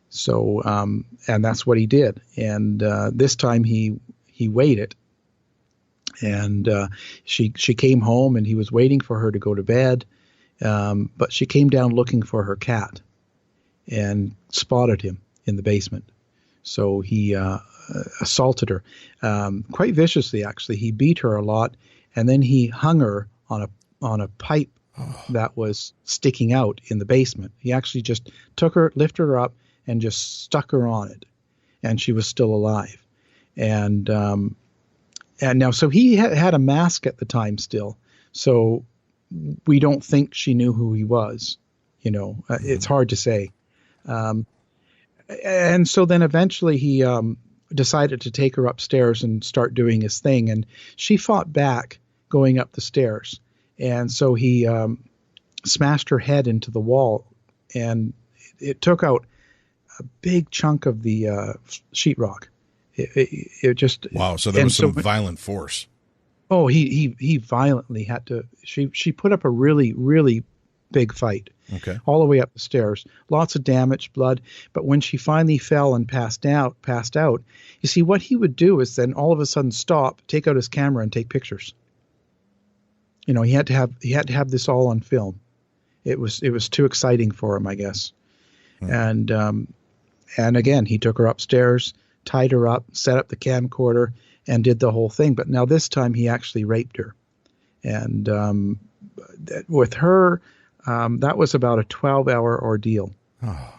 So, and that's what he did. And this time he waited. And she came home, and he was waiting for her to go to bed. But she came down looking for her cat and spotted him in the basement. So he assaulted her quite viciously, actually. He beat her a lot, and then he hung her on a pipe that was sticking out in the basement. He actually just took her, lifted her up, and just stuck her on it, and she was still alive. And now, so he had a mask at the time still, so we don't think she knew who he was. It's hard to say. And so then eventually he decided to take her upstairs and start doing his thing, and she fought back going up the stairs. And so he smashed her head into the wall, and it took out a big chunk of the sheetrock. It just wow. So there was some violent force. Oh, he violently had to. She put up a really, really big fight. Okay. All the way up the stairs, lots of damage, blood. But when she finally fell and passed out, you see what he would do is then all of a sudden stop, take out his camera, and take pictures. He had to have this all on film. It was too exciting for him, I guess. And again, he took her upstairs, tied her up, set up the camcorder, and did the whole thing. But now this time he actually raped her. And with her, that was about a 12-hour ordeal. Oh,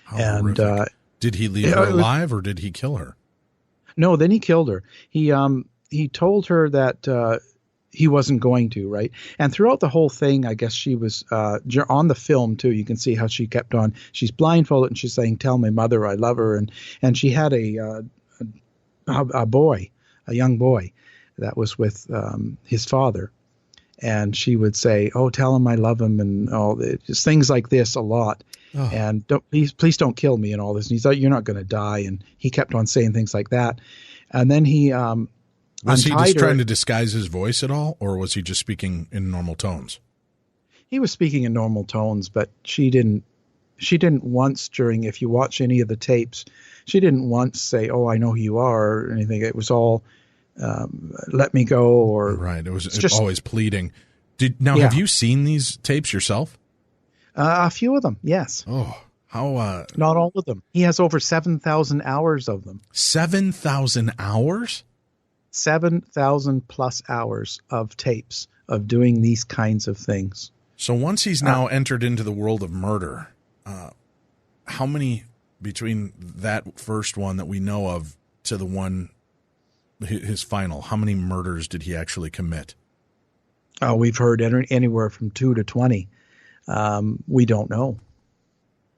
how horrific. Did he leave her alive, or did he kill her? No, then he killed her. He told her that he wasn't going to, right? And throughout the whole thing, I guess she was on the film too. You can see how she kept on. She's blindfolded and she's saying, "Tell my mother I love her." And she had a boy, a young boy, that was with his father, and she would say, "Oh, tell him I love him," and all just things like this a lot. Oh. And please don't kill me and all this. And he's like, "You're not going to die." And he kept on saying things like that. And then he was he just trying to disguise his voice at all, or was he just speaking in normal tones? He was speaking in normal tones, but she didn't once during, if you watch any of the tapes, she didn't once say, "Oh, I know who you are," or anything. It was all, "Let me go," or right. It was just always pleading. Have you seen these tapes yourself? A few of them, yes. Oh, how? Not all of them. He has over 7,000 hours of them. 7,000 hours? 7,000 plus hours of tapes of doing these kinds of things. So once he's now entered into the world of murder, how many between that first one that we know of to the one, his final, how many murders did he actually commit? We've heard anywhere from 2 to 20. We don't know.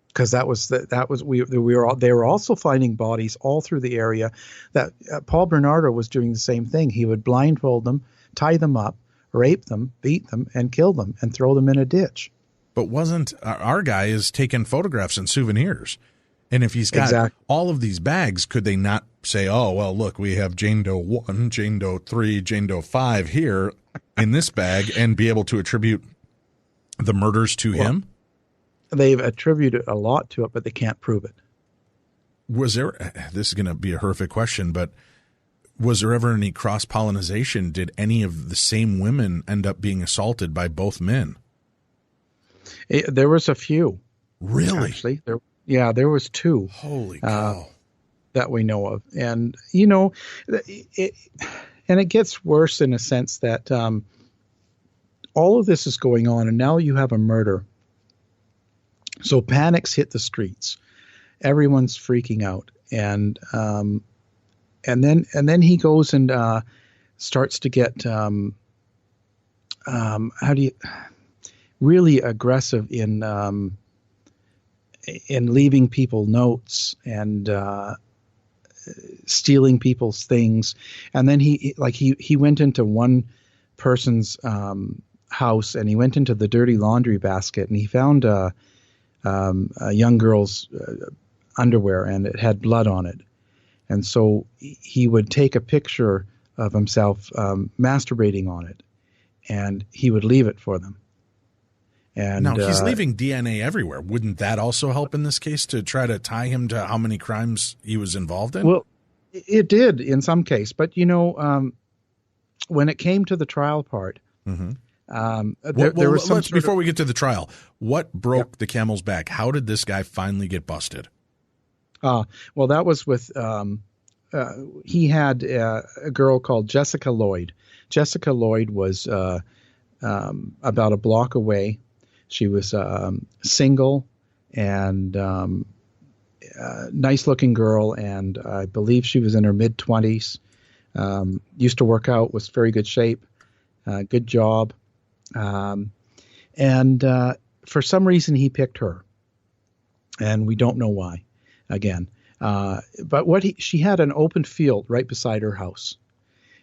Because they were also finding bodies all through the area. That Paul Bernardo was doing the same thing. He would blindfold them, tie them up, rape them, beat them, and kill them, and throw them in a ditch. But wasn't our guy is taking photographs and souvenirs? And if he's got all of these bags, could they not say, "Oh, well, look, we have Jane Doe 1, Jane Doe 3, Jane Doe 5 here in this bag," and be able to attribute The murders to him? They've attributed a lot to it, but they can't prove it. Was there, this is going to be a horrific question, but was there ever any cross-pollination? Did any of the same women end up being assaulted by both men? There was a few. Really? Actually, there was 2. Holy cow. That we know of. And, you know, it gets worse in a sense that all of this is going on, and now you have a murder. So panics hit the streets. Everyone's freaking out. And then he goes and starts to get really aggressive in leaving people notes and stealing people's things. And then he went into one person's house, and he went into the dirty laundry basket, and he found a young girl's underwear, and it had blood on it. And so he would take a picture of himself masturbating on it, and he would leave it for them. And now he's leaving DNA everywhere. Wouldn't that also help in this case to try to tie him to how many crimes he was involved in? Well, it did in some case, but you know, when it came to the trial part, there was some. Before we get to the trial, what broke the camel's back? How did this guy finally get busted? Well, that was with he had a girl called Jessica Lloyd. Jessica Lloyd was about a block away. She was single and nice-looking girl, and I believe she was in her mid-20s. Used to work out, was very good shape, good job. And for some reason, he picked her, and we don't know why. Again, but she had an open field right beside her house,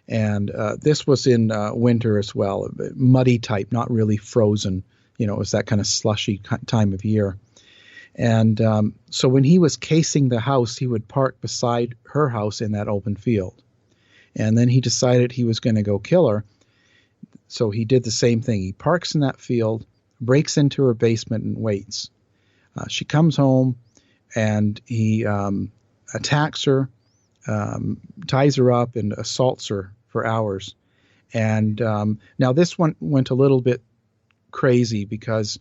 and this was in winter as well, muddy type, not really frozen. You know, it was that kind of slushy time of year. And so when he was casing the house, he would park beside her house in that open field. And then he decided he was going to go kill her. So he did the same thing. He parks in that field, breaks into her basement, and waits. She comes home, and he attacks her, ties her up, and assaults her for hours. And now this one went a little bit crazy because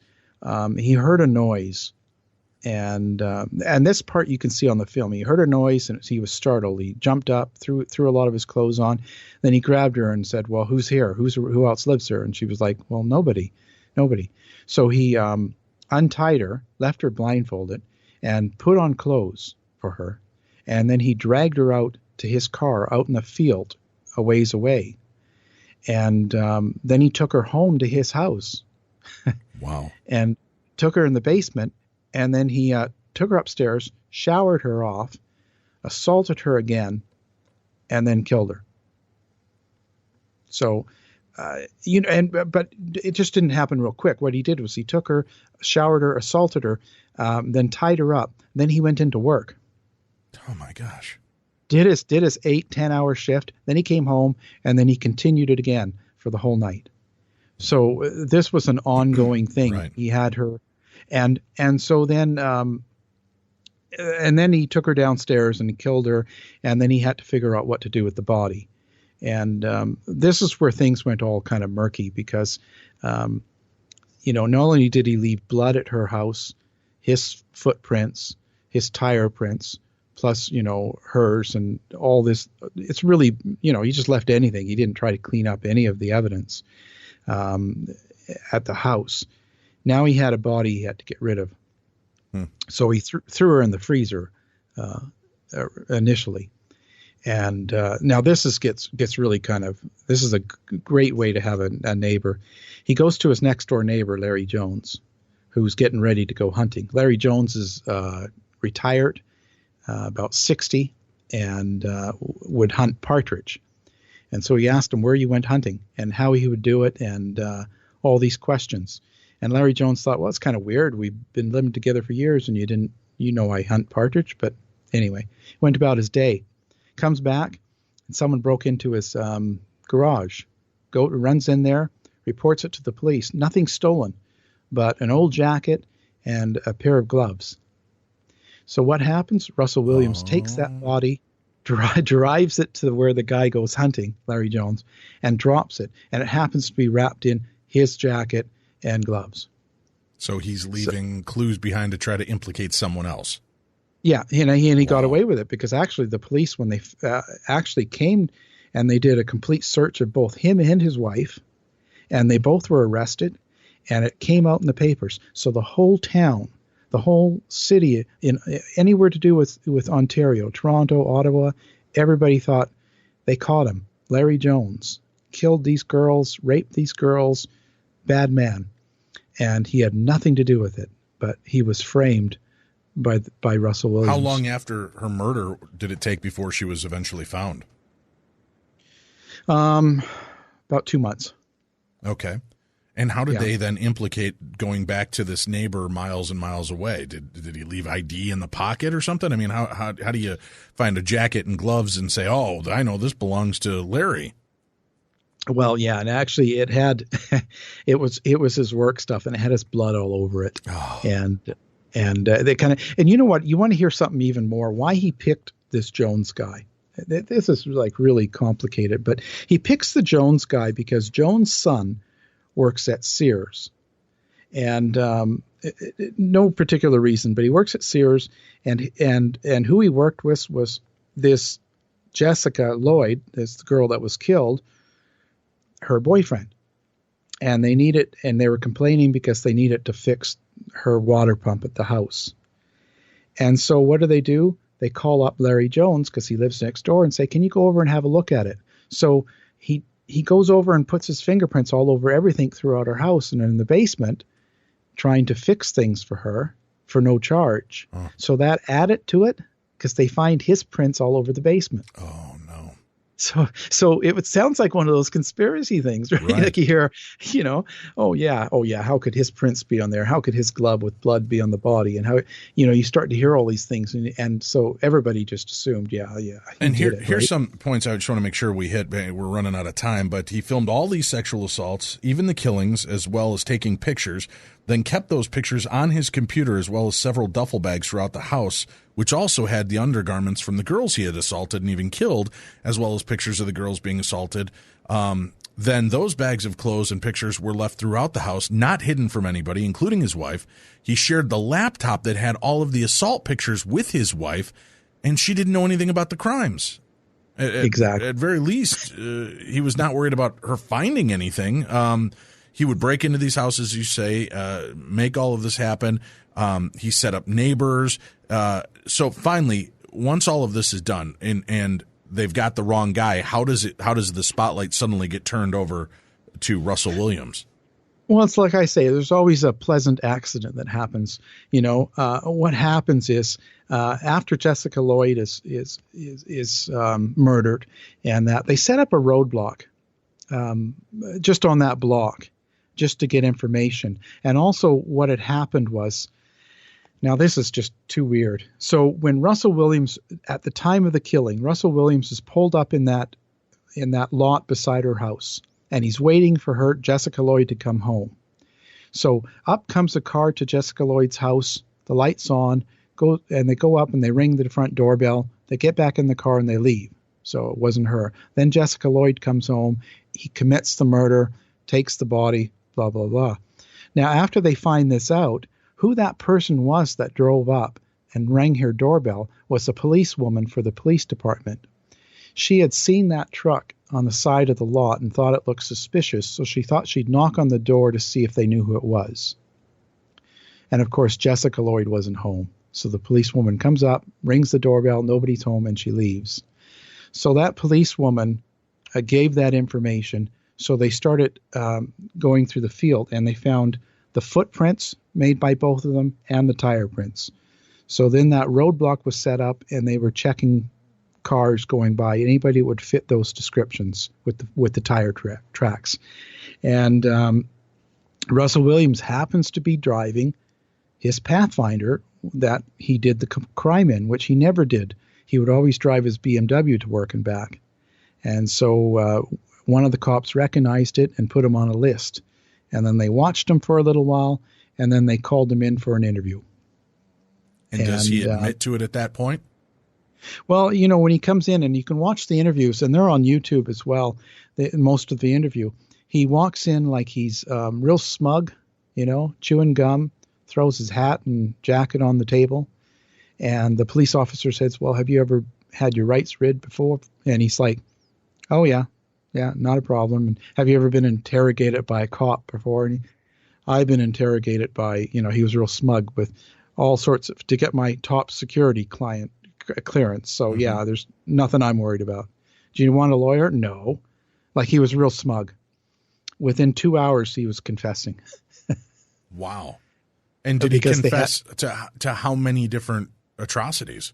he heard a noise. And this part you can see on the film. He heard a noise and he was startled. He jumped up, threw a lot of his clothes on. Then he grabbed her and said, "Well, who's here? Who else lives here?" And she was like, "Well, nobody." So he untied her, left her blindfolded, and put on clothes for her. And then he dragged her out to his car out in the field a ways away. And then he took her home to his house. Wow. And took her in the basement. And then he took her upstairs, showered her off, assaulted her again, and then killed her. So, but it just didn't happen real quick. What he did was he took her, showered her, assaulted her, then tied her up. Then he went into work. Oh my gosh. Did his 8-10 hour shift. Then he came home, and then he continued it again for the whole night. So this was an ongoing thing. Right. He had her. And so then, and then he took her downstairs and he killed her, and then he had to figure out what to do with the body. And this is where things went all kind of murky because, not only did he leave blood at her house, his footprints, his tire prints, plus, hers and all this. It's really, he just left anything. He didn't try to clean up any of the evidence at the house. Now he had a body he had to get rid of. So he threw her in the freezer initially. And now this gets really this is a great way to have a neighbor. He goes to his next door neighbor, Larry Jones, who's getting ready to go hunting. Larry Jones is retired, about 60, and would hunt partridge. And so he asked him where you went hunting and how he would do it and all these questions. And Larry Jones thought, well, it's kind of weird. We've been living together for years, and I hunt partridge. But anyway, went about his day. Comes back, and someone broke into his garage. Runs in there, reports it to the police. Nothing stolen, but an old jacket and a pair of gloves. So what happens? Russell Williams takes that body, drives it to where the guy goes hunting, Larry Jones, and drops it. And it happens to be wrapped in his jacket and gloves. So he's leaving clues behind to try to implicate someone else. Yeah, he got away with it because actually the police, when they actually came and they did a complete search of both him and his wife, and they both were arrested, and it came out in the papers. So the whole town, the whole city, in anywhere to do with Ontario, Toronto, Ottawa, everybody thought they caught him. Larry Jones killed these girls, raped these girls, bad man. And he had nothing to do with it, but he was framed by Russell Williams. How long after her murder did it take before she was eventually found? About 2 months. Okay. And how did they then implicate going back to this neighbor miles and miles away? Did he leave ID in the pocket or something? I mean, how do you find a jacket and gloves and say, oh, I know this belongs to Larry? Well, yeah, and actually it had, it was his work stuff, and it had his blood all over it. Oh. And they kind of, and you know what, you want to hear something even more, why he picked this Jones guy. This is like really complicated, but he picks the Jones guy because Jones' son works at Sears, and no particular reason, but he works at Sears, and who he worked with was this Jessica Lloyd, this girl that was killed, her boyfriend, and they were complaining because they needed to fix her water pump at the house. And so what do? They call up Larry Jones, because he lives next door, and say, can you go over and have a look at it? So he goes over and puts his fingerprints all over everything throughout her house and in the basement, trying to fix things for her for no charge. Oh. So that added to it, because they find his prints all over the basement. Oh, no. So it sounds like one of those conspiracy things, right? Like you hear, oh yeah, how could his prints be on there? How could his glove with blood be on the body? And how, you start to hear all these things, and so everybody just assumed, yeah. And here's some points I just want to make sure we hit. We're running out of time, but he filmed all these sexual assaults, even the killings, as well as taking pictures. Then kept those pictures on his computer, as well as several duffel bags throughout the house, which also had the undergarments from the girls he had assaulted and even killed, as well as pictures of the girls being assaulted. Then those bags of clothes and pictures were left throughout the house, not hidden from anybody, including his wife. He shared the laptop that had all of the assault pictures with his wife, and she didn't know anything about the crimes. Exactly. At very least, he was not worried about her finding anything. He would break into these houses, you say, make all of this happen. He set up neighbors. So finally, once all of this is done and they've got the wrong guy, how does the spotlight suddenly get turned over to Russell Williams? Well, it's like I say, there's always a pleasant accident that happens. What happens is after Jessica Lloyd is murdered, and that they set up a roadblock just on that block, just to get information. And also what had happened was, now this is just too weird. So when Russell Williams, at the time of the killing, Russell Williams is pulled up in that lot beside her house, and he's waiting for Jessica Lloyd, to come home. So up comes a car to Jessica Lloyd's house, the lights on, they go up and they ring the front doorbell. They get back in the car and they leave. So it wasn't her. Then Jessica Lloyd comes home. He commits the murder, takes the body, blah, blah, blah. Now, after they find this out, who that person was that drove up and rang her doorbell was a policewoman for the police department. She had seen that truck on the side of the lot and thought it looked suspicious, so she thought she'd knock on the door to see if they knew who it was. And of course, Jessica Lloyd wasn't home. So the policewoman comes up, rings the doorbell, nobody's home, and she leaves. So that policewoman gave that information. So they started going through the field, and they found the footprints made by both of them and the tire prints. So then that roadblock was set up, and they were checking cars going by, anybody would fit those descriptions with the tire tracks. And Russell Williams happens to be driving his Pathfinder that he did the crime in, which he never did. He would always drive his BMW to work and back. And so one of the cops recognized it and put him on a list. And then they watched him for a little while, and then they called him in for an interview. And does he admit to it at that point? Well, when he comes in, and you can watch the interviews, and they're on YouTube as well, most of the interview, he walks in like he's real smug, chewing gum, throws his hat and jacket on the table. And the police officer says, well, have you ever had your rights read before? And he's like, oh, yeah, not a problem. And have you ever been interrogated by a cop before? And I've been interrogated by, he was real smug with all sorts of, to get my top security client clearance. So, yeah, there's nothing I'm worried about. Do you want a lawyer? No. Like, he was real smug. Within 2 hours, he was confessing. Wow. And did he confess to how many different atrocities?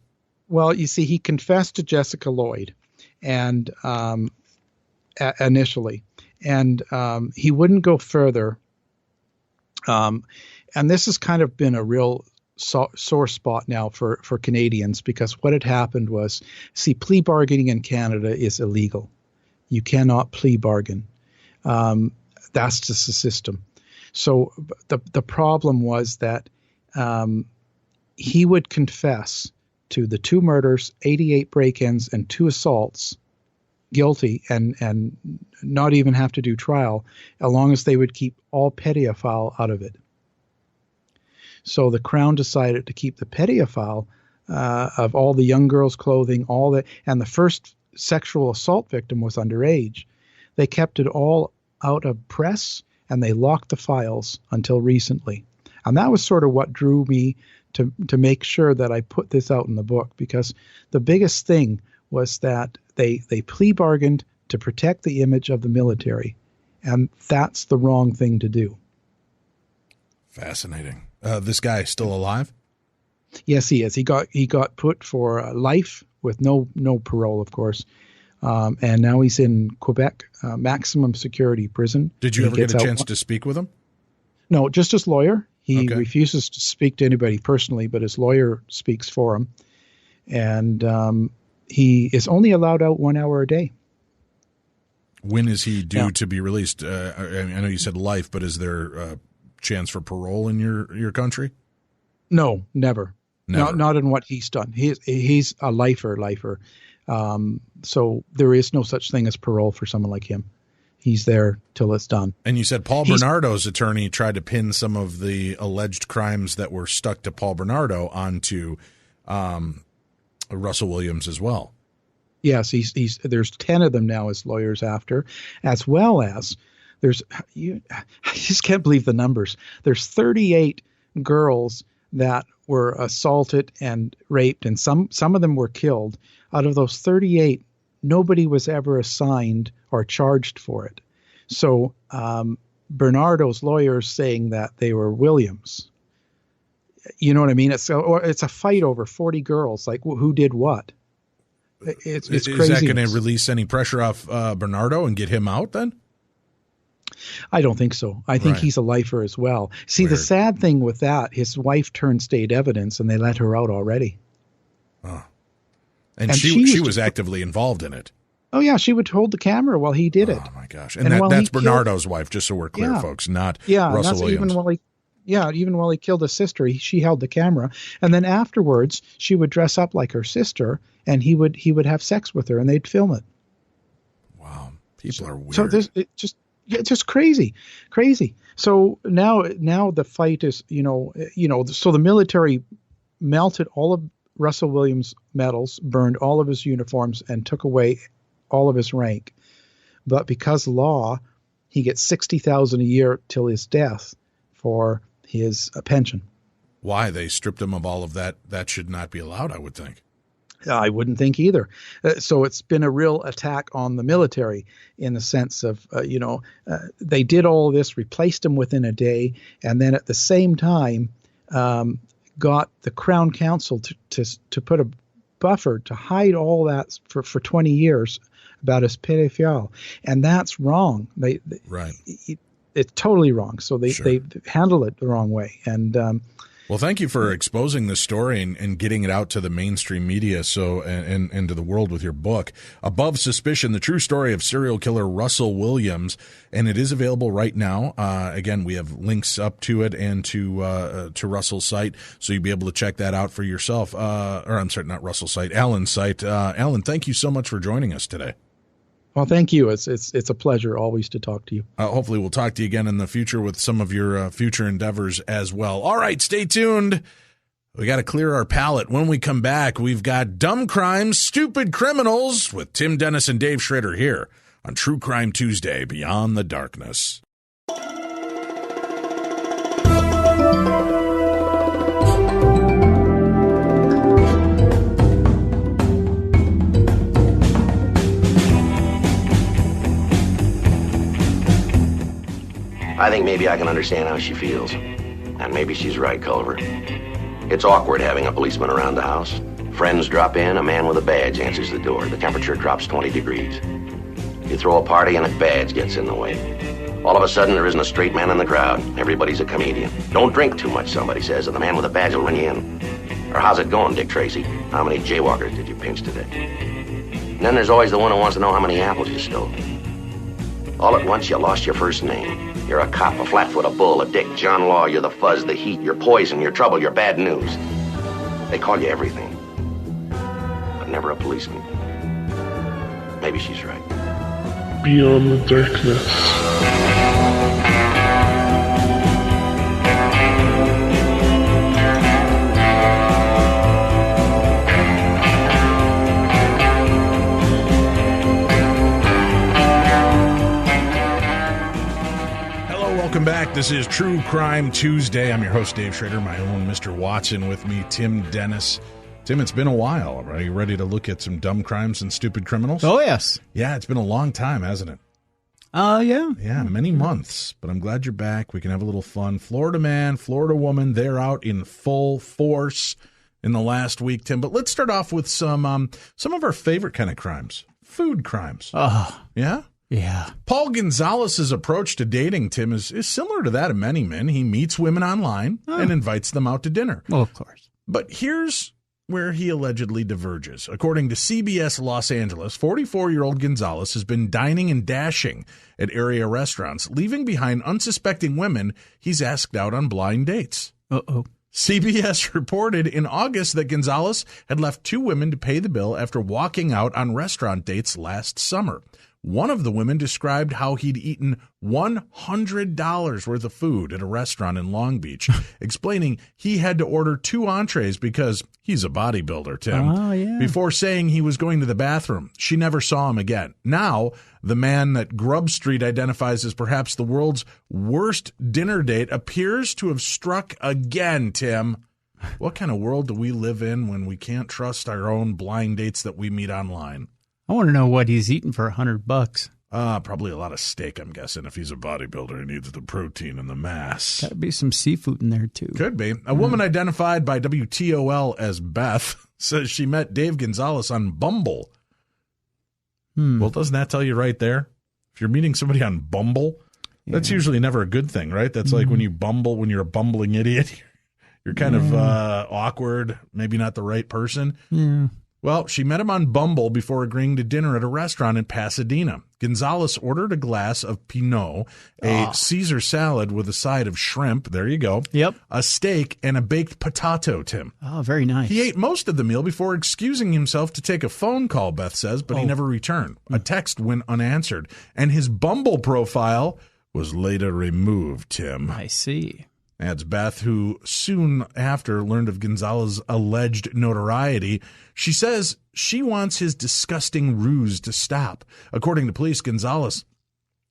Well, you see, he confessed to Jessica Lloyd and initially, and he wouldn't go further. And this has kind of been a real sore spot now for Canadians, because what had happened was, see, plea bargaining in Canada is illegal. You cannot plea bargain. That's just the system. So the problem was that he would confess to the 2 murders, 88 break-ins, and 2 assaults, guilty, and not even have to do trial, as long as they would keep all pedophile out of it. So the Crown decided to keep the pedophile of all the young girls' clothing, and the first sexual assault victim was underage. They kept it all out of press, and they locked the files until recently. And that was sort of what drew me to make sure that I put this out in the book, because the biggest thing was that they plea bargained to protect the image of the military, and that's the wrong thing to do. Fascinating. This guy is still alive? Yes, he is. He got put for life with no parole, of course. And now he's in Quebec, maximum security prison. Did you ever get a chance to speak with him? No, just his lawyer. He refuses to speak to anybody personally, but his lawyer speaks for him. And he is only allowed out 1 hour a day. When is he due to be released? I know you said life, but is there a chance for parole in your country? No, never. Not in what he's done. He's a lifer. So there is no such thing as parole for someone like him. He's there till it's done. And you said Paul Bernardo's attorney tried to pin some of the alleged crimes that were stuck to Paul Bernardo onto Russell Williams as well. Yes, there's 10 of them now as lawyers after, as well as I just can't believe the numbers. There's 38 girls that were assaulted and raped, and some of them were killed. Out of those 38, nobody was ever assigned or charged for it. So Bernardo's lawyers saying that they were Williams. You know what I mean? It's a fight over 40 girls. Like, who did what? It's crazy. Is that going to release any pressure off Bernardo and get him out then? I don't think so. I think he's a lifer as well. See, the sad thing with that, his wife turned state evidence and they let her out already. Oh. And she was actively involved in it. Oh, yeah. She would hold the camera while he did it. Oh, my gosh. And that's Bernardo's wife, just so we're clear, folks, not Russell Williams. Even while he killed his sister, she held the camera. And then afterwards, she would dress up like her sister, and he would have sex with her, and they'd film it. Wow. People are weird. So it's just crazy. So now the fight is, so the military melted all of Russell Williams' medals, burned all of his uniforms, and took away all of his rank. But because law, he gets $60,000 a year till his death for his pension. Why? They stripped him of all of that. That should not be allowed, I would think. I wouldn't think either. So it's been a real attack on the military in the sense of, they did all this, replaced him within a day, and then at the same time got the Crown Council to put a buffer to hide all that for 20 years about his pedophile. And that's wrong. It's totally wrong. So they handle it the wrong way. And Well, thank you for exposing this story and getting it out to the mainstream media and to the world with your book, Above Suspicion, the true story of serial killer Russell Williams. And it is available right now. Again, we have links up to it and to Russell's site, so you'll be able to check that out for yourself. Or I'm sorry, not Russell's site, Alan's site. Alan, thank you so much for joining us today. Well, thank you. It's a pleasure always to talk to you. Hopefully we'll talk to you again in the future with some of your future endeavors as well. All right, stay tuned. We got to clear our palate. When we come back, we've got Dumb Crimes, Stupid Criminals with Tim Dennis and Dave Schrader here on True Crime Tuesday, Beyond the Darkness. I think maybe I can understand how she feels. And maybe she's right, Culver. It's awkward having a policeman around the house. Friends drop in, a man with a badge answers the door. The temperature drops 20 degrees. You throw a party and a badge gets in the way. All of a sudden, there isn't a straight man in the crowd. Everybody's a comedian. Don't drink too much, somebody says, and the man with a badge will run you in. Or how's it going, Dick Tracy? How many jaywalkers did you pinch today? And then there's always the one who wants to know how many apples you stole. All at once, you lost your first name. You're a cop, a flatfoot, a bull, a dick, John Law. You're the fuzz, the heat, you're poison, you're trouble, you're bad news. They call you everything, but never a policeman. Maybe she's right. Beyond the Darkness. Welcome back. This is True Crime Tuesday. I'm your host, Dave Schrader, my own Mr. Watson, with me, Tim Dennis. Tim, it's been a while. Are you ready to look at some dumb crimes and stupid criminals? Oh, yes. Yeah, it's been a long time, hasn't it? Yeah. Yeah, many months, but I'm glad you're back. We can have a little fun. Florida man, Florida woman, they're out in full force in the last week, Tim. But let's start off with some of our favorite kind of crimes, food crimes. Oh. Yeah? Yeah. Paul Gonzalez's approach to dating, Tim, is similar to that of many men. He meets women online and invites them out to dinner. Well, of course. But here's where he allegedly diverges. According to CBS Los Angeles, 44-year-old Gonzalez has been dining and dashing at area restaurants, leaving behind unsuspecting women he's asked out on blind dates. Uh-oh. CBS reported in August that Gonzalez had left two women to pay the bill after walking out on restaurant dates last summer. One of the women described how he'd eaten $100 worth of food at a restaurant in Long Beach, explaining he had to order 2 entrees because he's a bodybuilder, Tim. Oh, yeah. Before saying he was going to the bathroom. She never saw him again. Now, the man that Grub Street identifies as perhaps the world's worst dinner date appears to have struck again, Tim. What kind of world do we live in when we can't trust our own blind dates that we meet online? I want to know what he's eating for $100. Probably a lot of steak, I'm guessing. If he's a bodybuilder, he needs the protein and the mass. Got to be some seafood in there, too. Could be. A woman identified by WTOL as Beth says she met Dave Gonzalez on Bumble. Well, doesn't that tell you right there? If you're meeting somebody on Bumble, that's usually never a good thing, right? That's like when you bumble, when you're a bumbling idiot. You're kind of awkward, maybe not the right person. Yeah. Well, she met him on Bumble before agreeing to dinner at a restaurant in Pasadena. Gonzalez ordered a glass of Pinot, a Caesar salad with a side of shrimp, there you go, Yep. a steak, and a baked potato, Tim. Oh, very nice. He ate most of the meal before excusing himself to take a phone call, Beth says, but he never returned. A text went unanswered, and his Bumble profile was later removed, Tim. I see. Adds Beth, who soon after learned of Gonzalez's alleged notoriety. She says she wants his disgusting ruse to stop. According to police, Gonzalez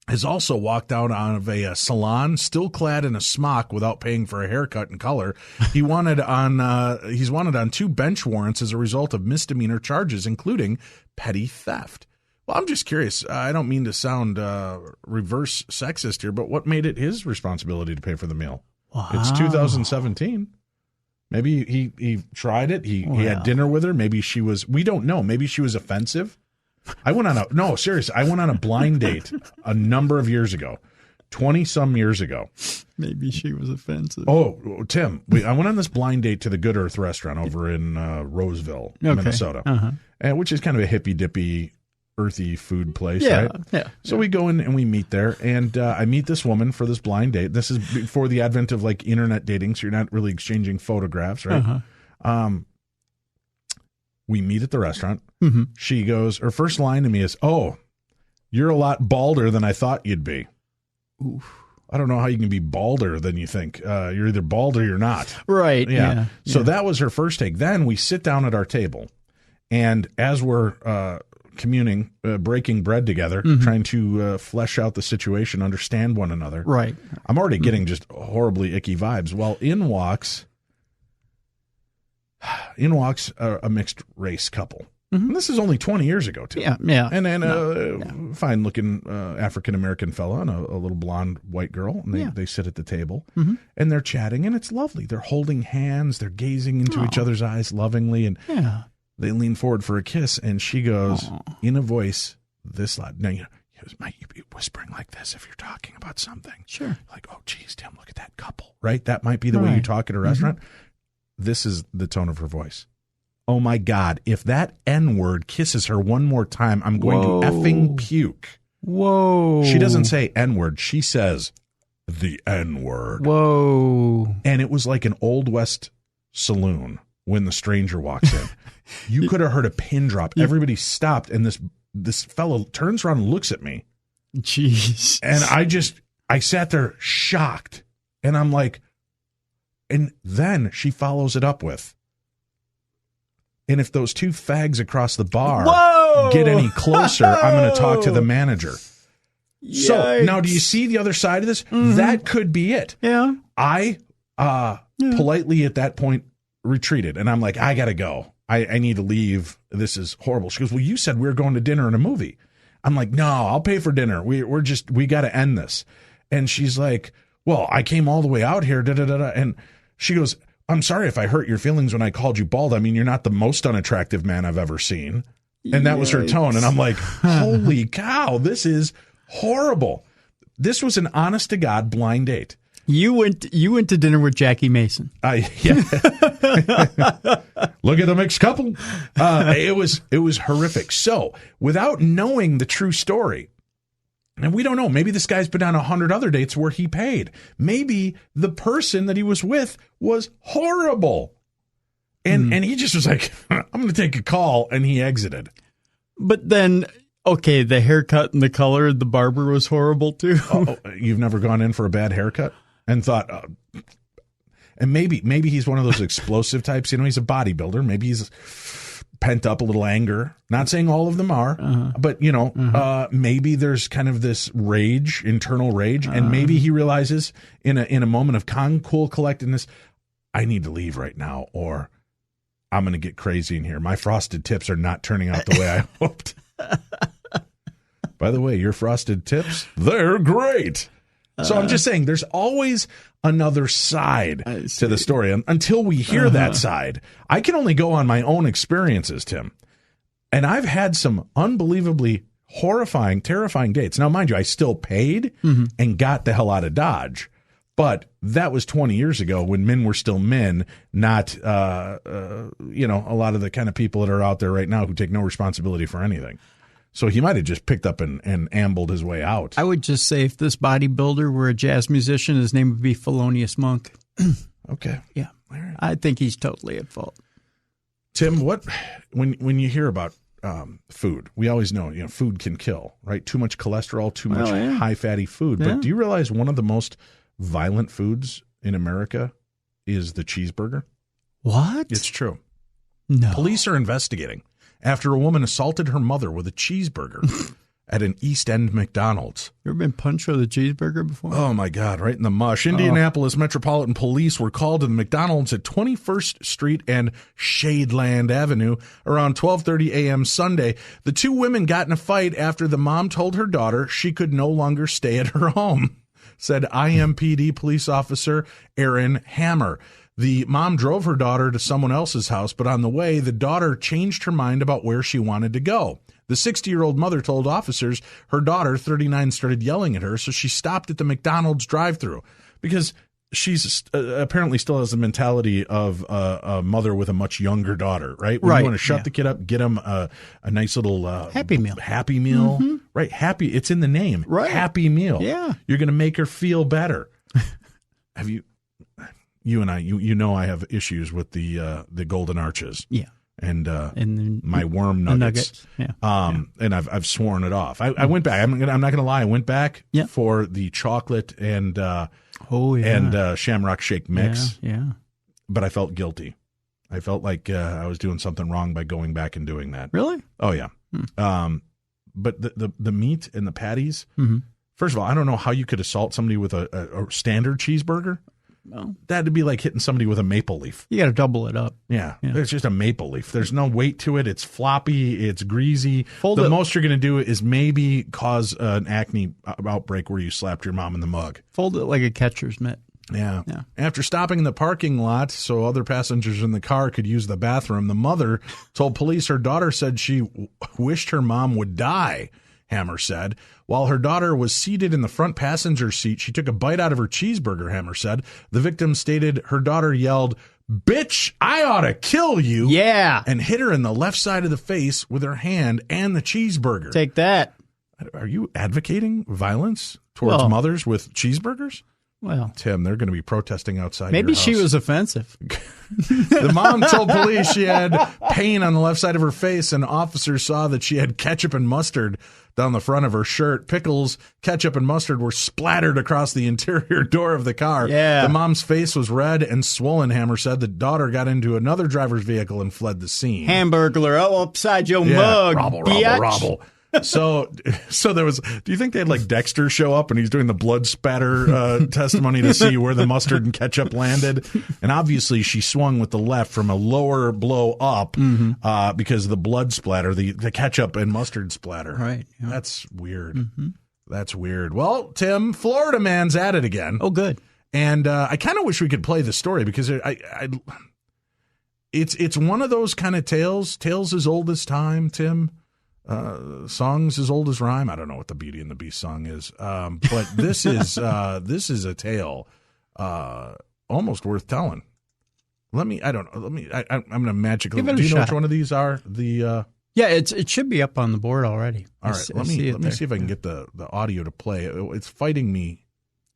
has also walked out of a salon, still clad in a smock without paying for a haircut and color. He's wanted on 2 bench warrants as a result of misdemeanor charges, including petty theft. Well, I'm just curious. I don't mean to sound reverse sexist here, but what made it his responsibility to pay for the meal? Wow. It's 2017. Maybe he tried it. He had dinner with her. Maybe she was, we don't know. Maybe she was offensive. I went on a blind date a number of years ago 20-some years ago. Maybe she was offensive. Oh, Tim, I went on this blind date to the Good Earth restaurant over in Roseville, Minnesota, which is kind of a hippy-dippy, earthy food place, right? Yeah. So we go in and we meet there, and I meet this woman for this blind date. This is before the advent of like internet dating, so you're not really exchanging photographs, right? We meet at the restaurant. Mm-hmm. She goes, her first line to me is, "Oh, you're a lot balder than I thought you'd be." Oof. I don't know how you can be balder than you think. You're either bald or you're not. Right. Yeah. So that was her first take. Then we sit down at our table, and as we're communing, breaking bread together, trying to flesh out the situation, understand one another. Right. I'm already getting just horribly icky vibes. Well, in walks a mixed race couple. And this is only 20 years ago, too. Yeah. And fine-looking African-American fella and a little blonde white girl. And they sit at the table, and they're chatting, and it's lovely. They're holding hands. They're gazing into each other's eyes lovingly, and they lean forward for a kiss, and she goes, in a voice this loud. Now, might you be whispering like this if you're talking about something? Sure. Like, oh, geez, Tim, look at that couple, right? That might be the way you talk at a restaurant. This is the tone of her voice. Oh, my God, if that N-word kisses her one more time, I'm going to effing puke. Whoa. She doesn't say N-word. She says the N-word. Whoa. And it was like an Old West saloon when the stranger walks in. You could have heard a pin drop. Everybody stopped, and this fellow turns around and looks at me. Jeez. And I sat there shocked. And I'm like, and then she follows it up with, and if those two fags across the bar get any closer, I'm going to talk to the manager. Yikes. So now, do you see the other side of this? That could be it. Yeah. I politely at that point retreated, and I'm like, I got to go. I need to leave. This is horrible. She goes, well, you said we were going to dinner and a movie. I'm like, no, I'll pay for dinner. We got to end this. And she's like, well, I came all the way out here. And she goes, I'm sorry if I hurt your feelings when I called you bald. I mean, you're not the most unattractive man I've ever seen. And that was her tone. And I'm like, holy cow, this is horrible. This was an honest to God blind date. You went to dinner with Jackie Mason. Look at the mixed couple. It was horrific. So without knowing the true story, and we don't know, maybe this guy's been on 100 other dates where he paid. Maybe the person that he was with was horrible. And he just was like, I'm going to take a call, and he exited. But then, okay, the haircut and the color, the barber was horrible too. You've never gone in for a bad haircut and thought, and maybe he's one of those explosive types. You know, he's a bodybuilder. Maybe he's pent up a little anger. Not saying all of them are, but maybe there's kind of this rage, internal rage, and maybe he realizes in a moment of cool collectedness, I need to leave right now, or I'm going to get crazy in here. My frosted tips are not turning out the way I hoped. By the way, your frosted tips, they're great. So I'm just saying, there's always another side to the story. Until we hear that side, I can only go on my own experiences, Tim. And I've had some unbelievably horrifying, terrifying dates. Now, mind you, I still paid and got the hell out of Dodge. But that was 20 years ago when men were still men, not, a lot of the kind of people that are out there right now who take no responsibility for anything. So he might have just picked up and ambled his way out. I would just say if this bodybuilder were a jazz musician, his name would be Thelonious Monk. Okay. Yeah. Right. I think he's totally at fault. Tim, when you hear about food, we always know, food can kill, right? Too much cholesterol, too much high fatty food. Yeah. But do you realize one of the most violent foods in America is the cheeseburger? What? It's true. No. Police are investigating after a woman assaulted her mother with a cheeseburger at an East End McDonald's. You ever been punched with a cheeseburger before? Oh, my God, right in the mush. Indianapolis Metropolitan Police were called to the McDonald's at 21st Street and Shadeland Avenue around 12:30 a.m. Sunday. The two women got in a fight after the mom told her daughter she could no longer stay at her home, said IMPD police officer Aaron Hammer. The mom drove her daughter to someone else's house, but on the way, the daughter changed her mind about where she wanted to go. The 60-year-old mother told officers her daughter, 39, started yelling at her, so she stopped at the McDonald's drive-thru because she's apparently still has the mentality of a mother with a much younger daughter, right? When you want to shut the kid up, get him a nice little Happy Meal. Happy Meal, right? Happy, it's in the name, right? Happy Meal. Yeah, you're going to make her feel better. Have you and I? You know I have issues with the Golden Arches. Yeah. And my worm nuggets. Yeah. And I've sworn it off. I went back. I'm not going to lie. I went back for the chocolate and Shamrock Shake mix. Yeah. But I felt guilty. I felt like I was doing something wrong by going back and doing that. Really? Oh yeah. But the meat and the patties. Mm-hmm. First of all, I don't know how you could assault somebody with a standard cheeseburger. Well, that'd be like hitting somebody with a maple leaf. You got to double it up. Yeah, it's just a maple leaf. There's no weight to it. It's floppy. It's greasy. The most you're going to do is maybe cause an acne outbreak where you slapped your mom in the mug. Fold it like a catcher's mitt. Yeah. After stopping in the parking lot so other passengers in the car could use the bathroom, the mother told police her daughter said she wished her mom would die. Hammer said. While her daughter was seated in the front passenger seat, she took a bite out of her cheeseburger, Hammer said. The victim stated her daughter yelled, "Bitch, I ought to kill you." Yeah. And hit her in the left side of the face with her hand and the cheeseburger. Take that. Are you advocating violence towards mothers with cheeseburgers? Well, Tim, they're going to be protesting outside maybe your house. she was offensive. The mom told police she had pain on the left side of her face, and officers saw that she had ketchup and mustard down the front of her shirt. Pickles, ketchup, and mustard were splattered across the interior door of the car. Yeah. The mom's face was red and swollen, Hammer said. The daughter got into another driver's vehicle and fled the scene. Hamburglar, upside your mug, Robble. So there was, do you think they had like Dexter show up and he's doing the blood spatter testimony to see where the mustard and ketchup landed? And obviously she swung with the left from a lower blow up because of the blood splatter, the ketchup and mustard splatter. Right. Yeah. That's weird. That's weird. Well, Tim, Florida man's at it again. Oh, good. And I kind of wish we could play the story because it's one of those kind of tales as old as time, Tim. Songs as old as rhyme. I don't know what the Beauty and the Beast song is, but this is a tale almost worth telling. I'm gonna magically. Do you know which one of these are the? Yeah, it should be up on the board already. All right, let me see if I can get the audio to play. It's fighting me.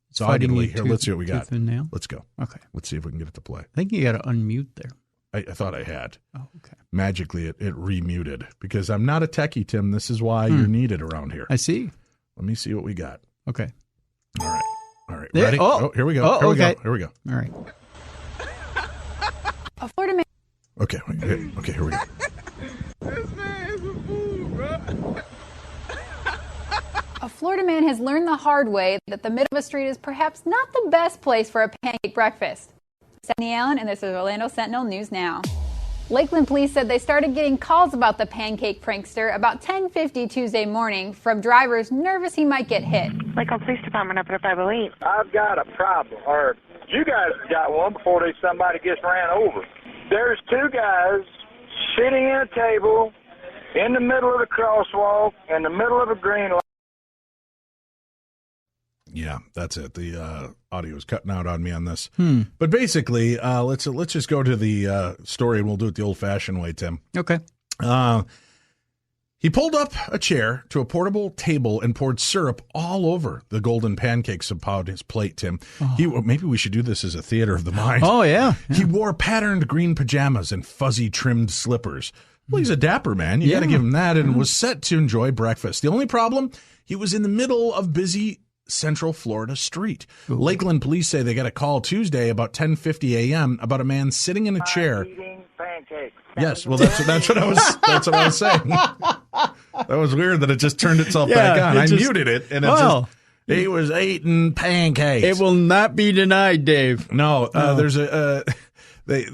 It's fighting me. Here, let's see what we got. Let's go. Okay, let's see if we can get it to play. I think you got to unmute there. I thought I had. Oh, okay. Magically, it remuted because I'm not a techie, Tim. This is why you're needed around here. I see. Let me see what we got. Okay. All right. Ready? Oh, here we go. Here we go. All right. A Florida man. Okay, here we go. This man is a fool, bro. A Florida man has learned the hard way that the middle of a street is perhaps not the best place for a pancake breakfast. Stephanie Allen, and this is Orlando Sentinel News Now. Lakeland police said they started getting calls about the pancake prankster about 10:50 Tuesday morning from drivers nervous he might get hit. Lakeland Police Department up at 508. I've got a problem, or you guys got one before somebody gets ran over. There's two guys sitting at a table in the middle of the crosswalk, in the middle of a green light. Yeah, that's it. The audio is cutting out on me on this. But basically, let's just go to the story, and we'll do it the old-fashioned way, Tim. Okay. He pulled up a chair to a portable table and poured syrup all over the golden pancakes upon his plate, Tim. Maybe we should do this as a theater of the mind. Oh, yeah. He wore patterned green pajamas and fuzzy trimmed slippers. Well, he's a dapper man. You got to give him that, and was set to enjoy breakfast. The only problem, he was in the middle of busy Central Florida street. Ooh. Lakeland police say they got a call Tuesday about 10:50 a.m. about a man sitting in a chair. Eating pancakes. Yes, well, that's what I was saying. That was weird that it just turned itself back on. I muted it, and he was eating pancakes. It will not be denied, Dave. No. There's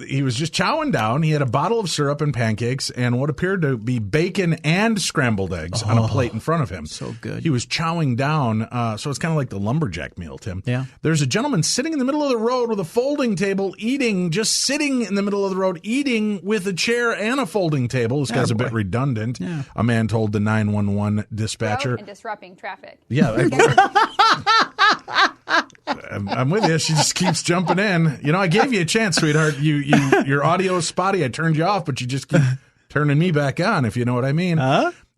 He was just chowing down. He had a bottle of syrup and pancakes and what appeared to be bacon and scrambled eggs on a plate in front of him. So good. He was chowing down, so it's kind of like the lumberjack meal, Tim. Yeah. There's a gentleman sitting in the middle of the road with a folding table, eating, just sitting in the middle of the road, eating with a chair and a folding table. This guy's a bit redundant. Yeah. A man told the 911 dispatcher. And disrupting traffic. Yeah. I'm with you. She just keeps jumping in. You know, I gave you a chance, sweetheart. Your audio is spotty. I turned you off, but you just keep turning me back on, if you know what I mean.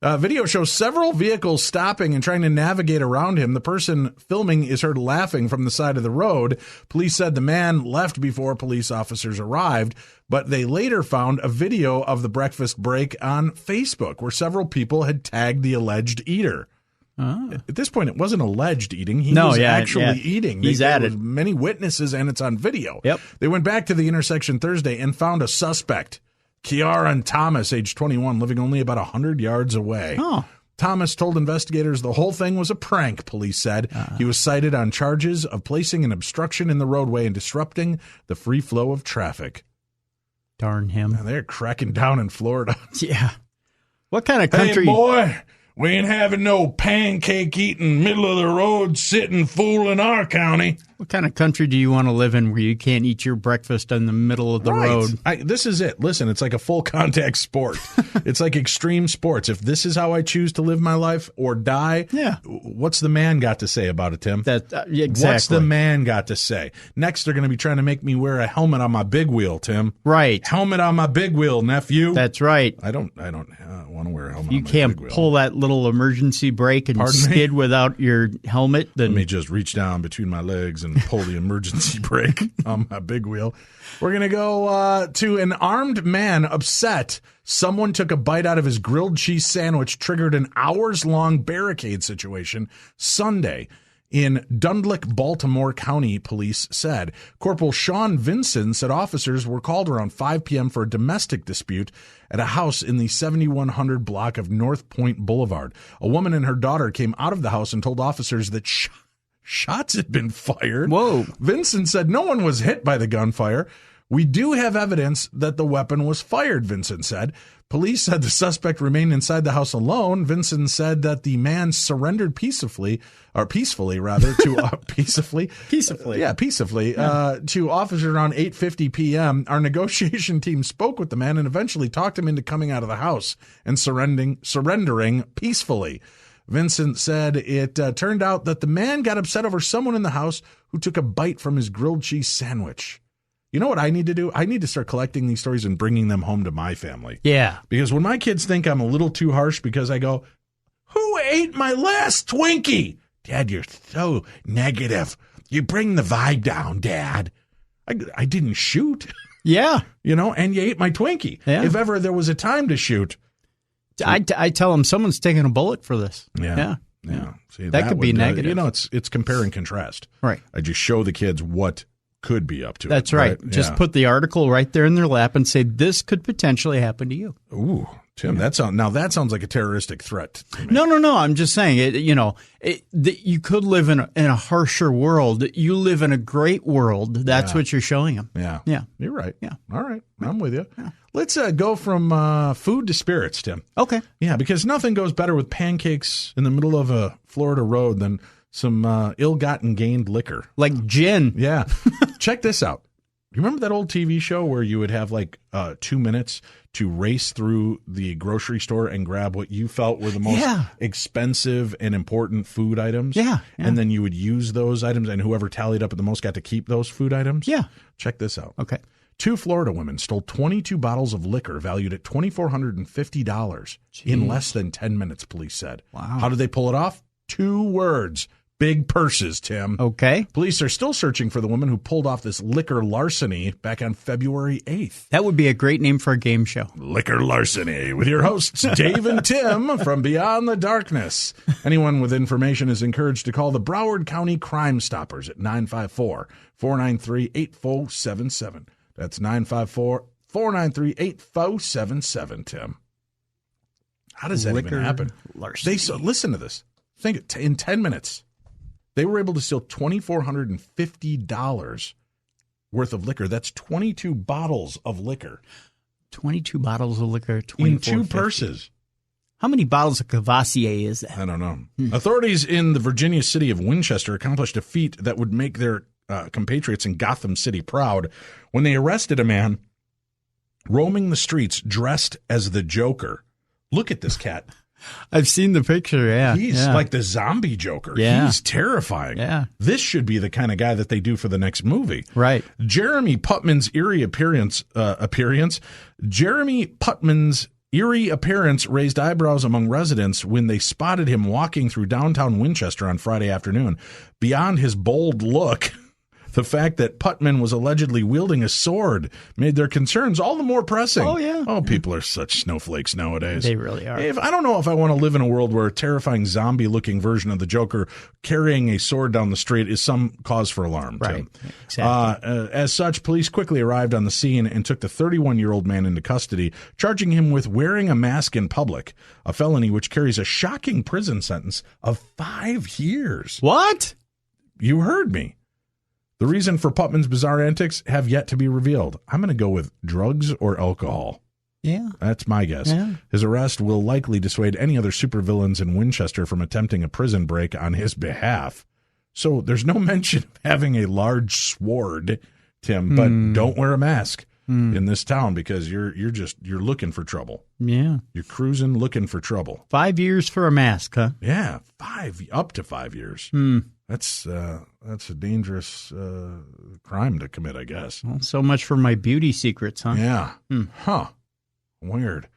Video shows several vehicles stopping and trying to navigate around him. The person filming is heard laughing from the side of the road. Police said the man left before police officers arrived, but they later found a video of the breakfast break on Facebook where several people had tagged the alleged eater. At this point, it wasn't alleged eating. He was actually eating. He's there added was many witnesses, and it's on video. Yep. They went back to the intersection Thursday and found a suspect, Kiaran Thomas, age 21, living only about 100 yards away. Oh. Thomas told investigators the whole thing was a prank, police said. He was cited on charges of placing an obstruction in the roadway and disrupting the free flow of traffic. Darn him. Man, they're cracking down in Florida. Yeah. What kind of country? Hey, boy. We ain't having no pancake eating, middle of the road, sitting fool in our county. What kind of country do you want to live in where you can't eat your breakfast in the middle of the road? This is it. Listen, it's like a full contact sport. It's like extreme sports. If this is how I choose to live my life or die, what's the man got to say about it, Tim? Exactly. What's the man got to say? Next, they're going to be trying to make me wear a helmet on my big wheel, Tim. Right. Helmet on my big wheel, nephew. That's right. I don't want to wear a helmet You on my big wheel. can't pull that little emergency brake and skid without your helmet. Let me just reach down between my legs and pull the emergency brake on my big wheel. We're going to go to an armed man upset. Someone took a bite out of his grilled cheese sandwich, triggered an hours-long barricade situation Sunday in Dundlick, Baltimore County, police said. Corporal Sean Vinson said officers were called around 5 p.m. for a domestic dispute at a house in the 7100 block of North Point Boulevard. A woman and her daughter came out of the house and told officers that shots had been fired. Whoa. Vincent said no one was hit by the gunfire. We do have evidence that the weapon was fired, Vincent said. Police said the suspect remained inside the house alone. Vincent said that the man surrendered peacefully to officers around 8:50 p.m. Our negotiation team spoke with the man and eventually talked him into coming out of the house and surrendering peacefully. Vincent said it turned out that the man got upset over someone in the house who took a bite from his grilled cheese sandwich. You know what I need to do? I need to start collecting these stories and bringing them home to my family. Yeah. Because when my kids think I'm a little too harsh because I go, who ate my last Twinkie? Dad, you're so negative. You bring the vibe down, Dad. I didn't shoot. Yeah. And you ate my Twinkie. Yeah. If ever there was a time to shoot. I tell them someone's taking a bullet for this. Yeah. See, that could be negative. It's compare and contrast. Right. I just show the kids what could be up to That's right. Just put the article right there in their lap and say, this could potentially happen to you. Ooh, Tim, that sounds like a terroristic threat to me. No. I'm just saying, you could live in a harsher world. You live in a great world. That's what you're showing them. Yeah. Yeah. You're right. Yeah. All right. I'm with you. Yeah. Let's go from food to spirits, Tim. Okay. Yeah, because nothing goes better with pancakes in the middle of a Florida road than some ill-gotten gained liquor. Like gin. Yeah. Check this out. You remember that old TV show where you would have 2 minutes to race through the grocery store and grab what you felt were the most expensive and important food items? Yeah. And then you would use those items, and whoever tallied up at the most got to keep those food items? Yeah. Check this out. Okay. 2 Florida women stole 22 bottles of liquor valued at $2,450 in less than 10 minutes, police said. Wow. How did they pull it off? 2 words. Big purses, Tim. Okay. Police are still searching for the woman who pulled off this liquor larceny back on February 8th. That would be a great name for a game show. Liquor Larceny with your hosts, Dave and Tim from Beyond the Darkness. Anyone with information is encouraged to call the Broward County Crime Stoppers at 954-493-8477. That's 954-493-8477, Tim. How does that even happen? Listen to this. Think in 10 minutes. They were able to steal $2,450 worth of liquor. That's 22 bottles of liquor. 22 bottles of liquor, in 2 purses. How many bottles of Cavassier is that? I don't know. Authorities in the Virginia city of Winchester accomplished a feat that would make their compatriots in Gotham City proud when they arrested a man roaming the streets dressed as the Joker. Look at this cat. I've seen the picture, yeah. He's like the zombie Joker. Yeah. He's terrifying. Yeah. This should be the kind of guy that they do for the next movie. Right. Jeremy Putman's eerie appearance raised eyebrows among residents when they spotted him walking through downtown Winchester on Friday afternoon. Beyond his bold look, the fact that Putman was allegedly wielding a sword made their concerns all the more pressing. Oh, yeah. Oh, people are such snowflakes nowadays. They really are. I don't know if I want to live in a world where a terrifying zombie-looking version of the Joker carrying a sword down the street is some cause for alarm. Right. Tim. Exactly. As such, police quickly arrived on the scene and took the 31-year-old man into custody, charging him with wearing a mask in public, a felony which carries a shocking prison sentence of 5 years. What? You heard me. The reason for Putman's bizarre antics have yet to be revealed. I'm going to go with drugs or alcohol. Yeah. That's my guess. Yeah. His arrest will likely dissuade any other supervillains in Winchester from attempting a prison break on his behalf. So there's no mention of having a large sword, Tim, but don't wear a mask in this town because you're looking for trouble. Yeah. You're cruising looking for trouble. 5 years for a mask, huh? Yeah, up to 5 years. That's a dangerous crime to commit, I guess. Well, so much for my beauty secrets, huh? Yeah. Huh. Weird.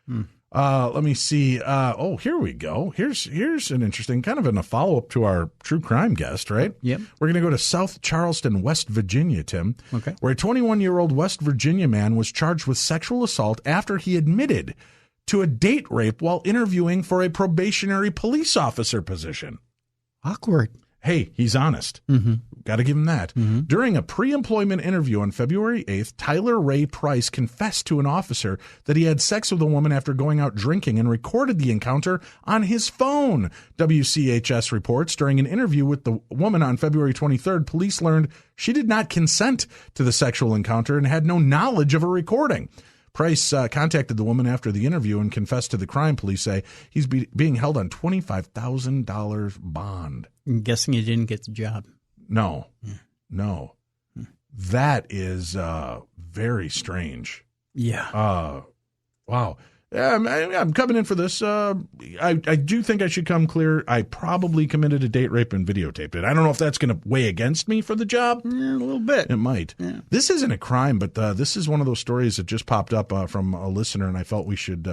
Let me see. Here we go. Here's an interesting kind of a follow-up to our true crime guest, right? Yep. We're going to go to South Charleston, West Virginia, Tim, Okay. where a 21-year-old West Virginia man was charged with sexual assault after he admitted to a date rape while interviewing for a probationary police officer position. Awkward. Hey, he's honest. Got to give him that. During a pre-employment interview on February 8th, Tyler Ray Price confessed to an officer that he had sex with a woman after going out drinking and recorded the encounter on his phone. WCHS reports during an interview with the woman on February 23rd, police learned she did not consent to the sexual encounter and had no knowledge of a recording. Price contacted the woman after the interview and confessed to the crime. Police say he's being held on $25,000 bond. I'm guessing you didn't get the job. No. That is very strange. Yeah. Wow. I'm coming in for this. I do think I should come clear. I probably committed a date rape and videotaped it. I don't know if that's going to weigh against me for the job. Yeah, a little bit. It might. Yeah. This isn't a crime, but this is one of those stories that just popped up from a listener, and I felt we should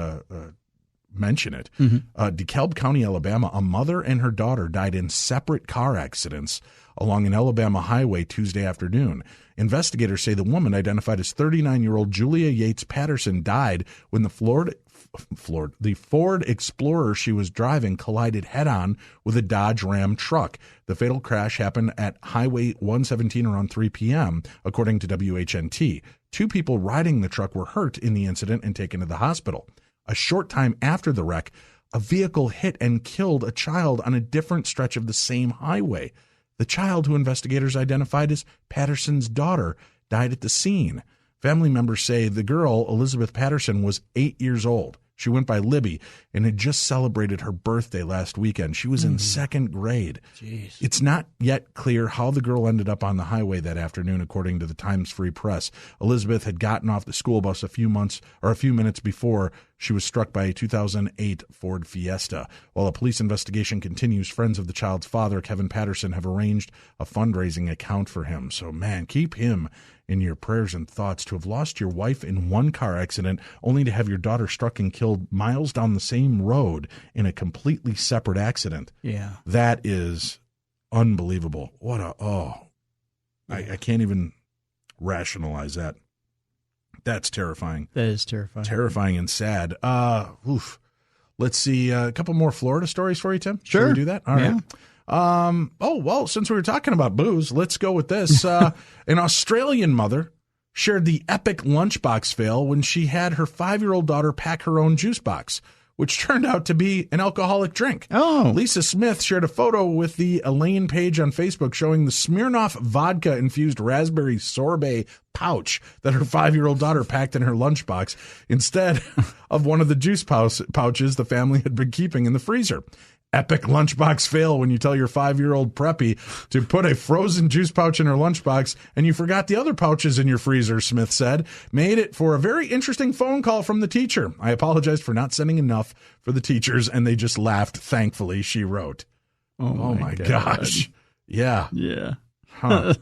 mention it. DeKalb County, Alabama, a mother and her daughter died in separate car accidents along an Alabama highway Tuesday afternoon. Investigators say the woman, identified as 39-year-old Julia Yates Patterson, died when the Ford Explorer she was driving collided head-on with a Dodge Ram truck. The fatal crash happened at Highway 117 around 3 p.m., according to WHNT. 2 people riding the truck were hurt in the incident and taken to the hospital. A short time after the wreck, a vehicle hit and killed a child on a different stretch of the same highway. The child, who investigators identified as Patterson's daughter, died at the scene. Family members say the girl, Elizabeth Patterson, was 8 years old. She went by Libby and had just celebrated her birthday last weekend. She was in 2nd grade. Jeez. It's not yet clear how the girl ended up on the highway that afternoon, according to the Times Free Press. Elizabeth had gotten off the school bus a few minutes before she was struck by a 2008 Ford Fiesta. While a police investigation continues, friends of the child's father, Kevin Patterson, have arranged a fundraising account for him. So, man, keep him in your prayers and thoughts. To have lost your wife in one car accident only to have your daughter struck and killed miles down the same road in a completely separate accident. Yeah. That is unbelievable. I can't even rationalize that. That's terrifying. That is terrifying. Terrifying and sad. Let's see a couple more Florida stories for you, Tim. Sure. Should we do that? All right. Since we were talking about booze, let's go with this. An Australian mother shared the epic lunchbox fail when she had her 5-year-old daughter pack her own juice box. which turned out to be an alcoholic drink. Oh. Lisa Smith shared a photo with the Elaine page on Facebook showing the Smirnoff vodka-infused raspberry sorbet pouch that her 5-year-old daughter packed in her lunchbox instead of one of the juice pouches the family had been keeping in the freezer. Epic lunchbox fail when you tell your 5-year-old preppy to put a frozen juice pouch in her lunchbox and you forgot the other pouches in your freezer, Smith said. Made it for a very interesting phone call from the teacher. I apologized for not sending enough for the teachers and they just laughed, thankfully, she wrote. Oh my gosh. Yeah. Yeah. Huh.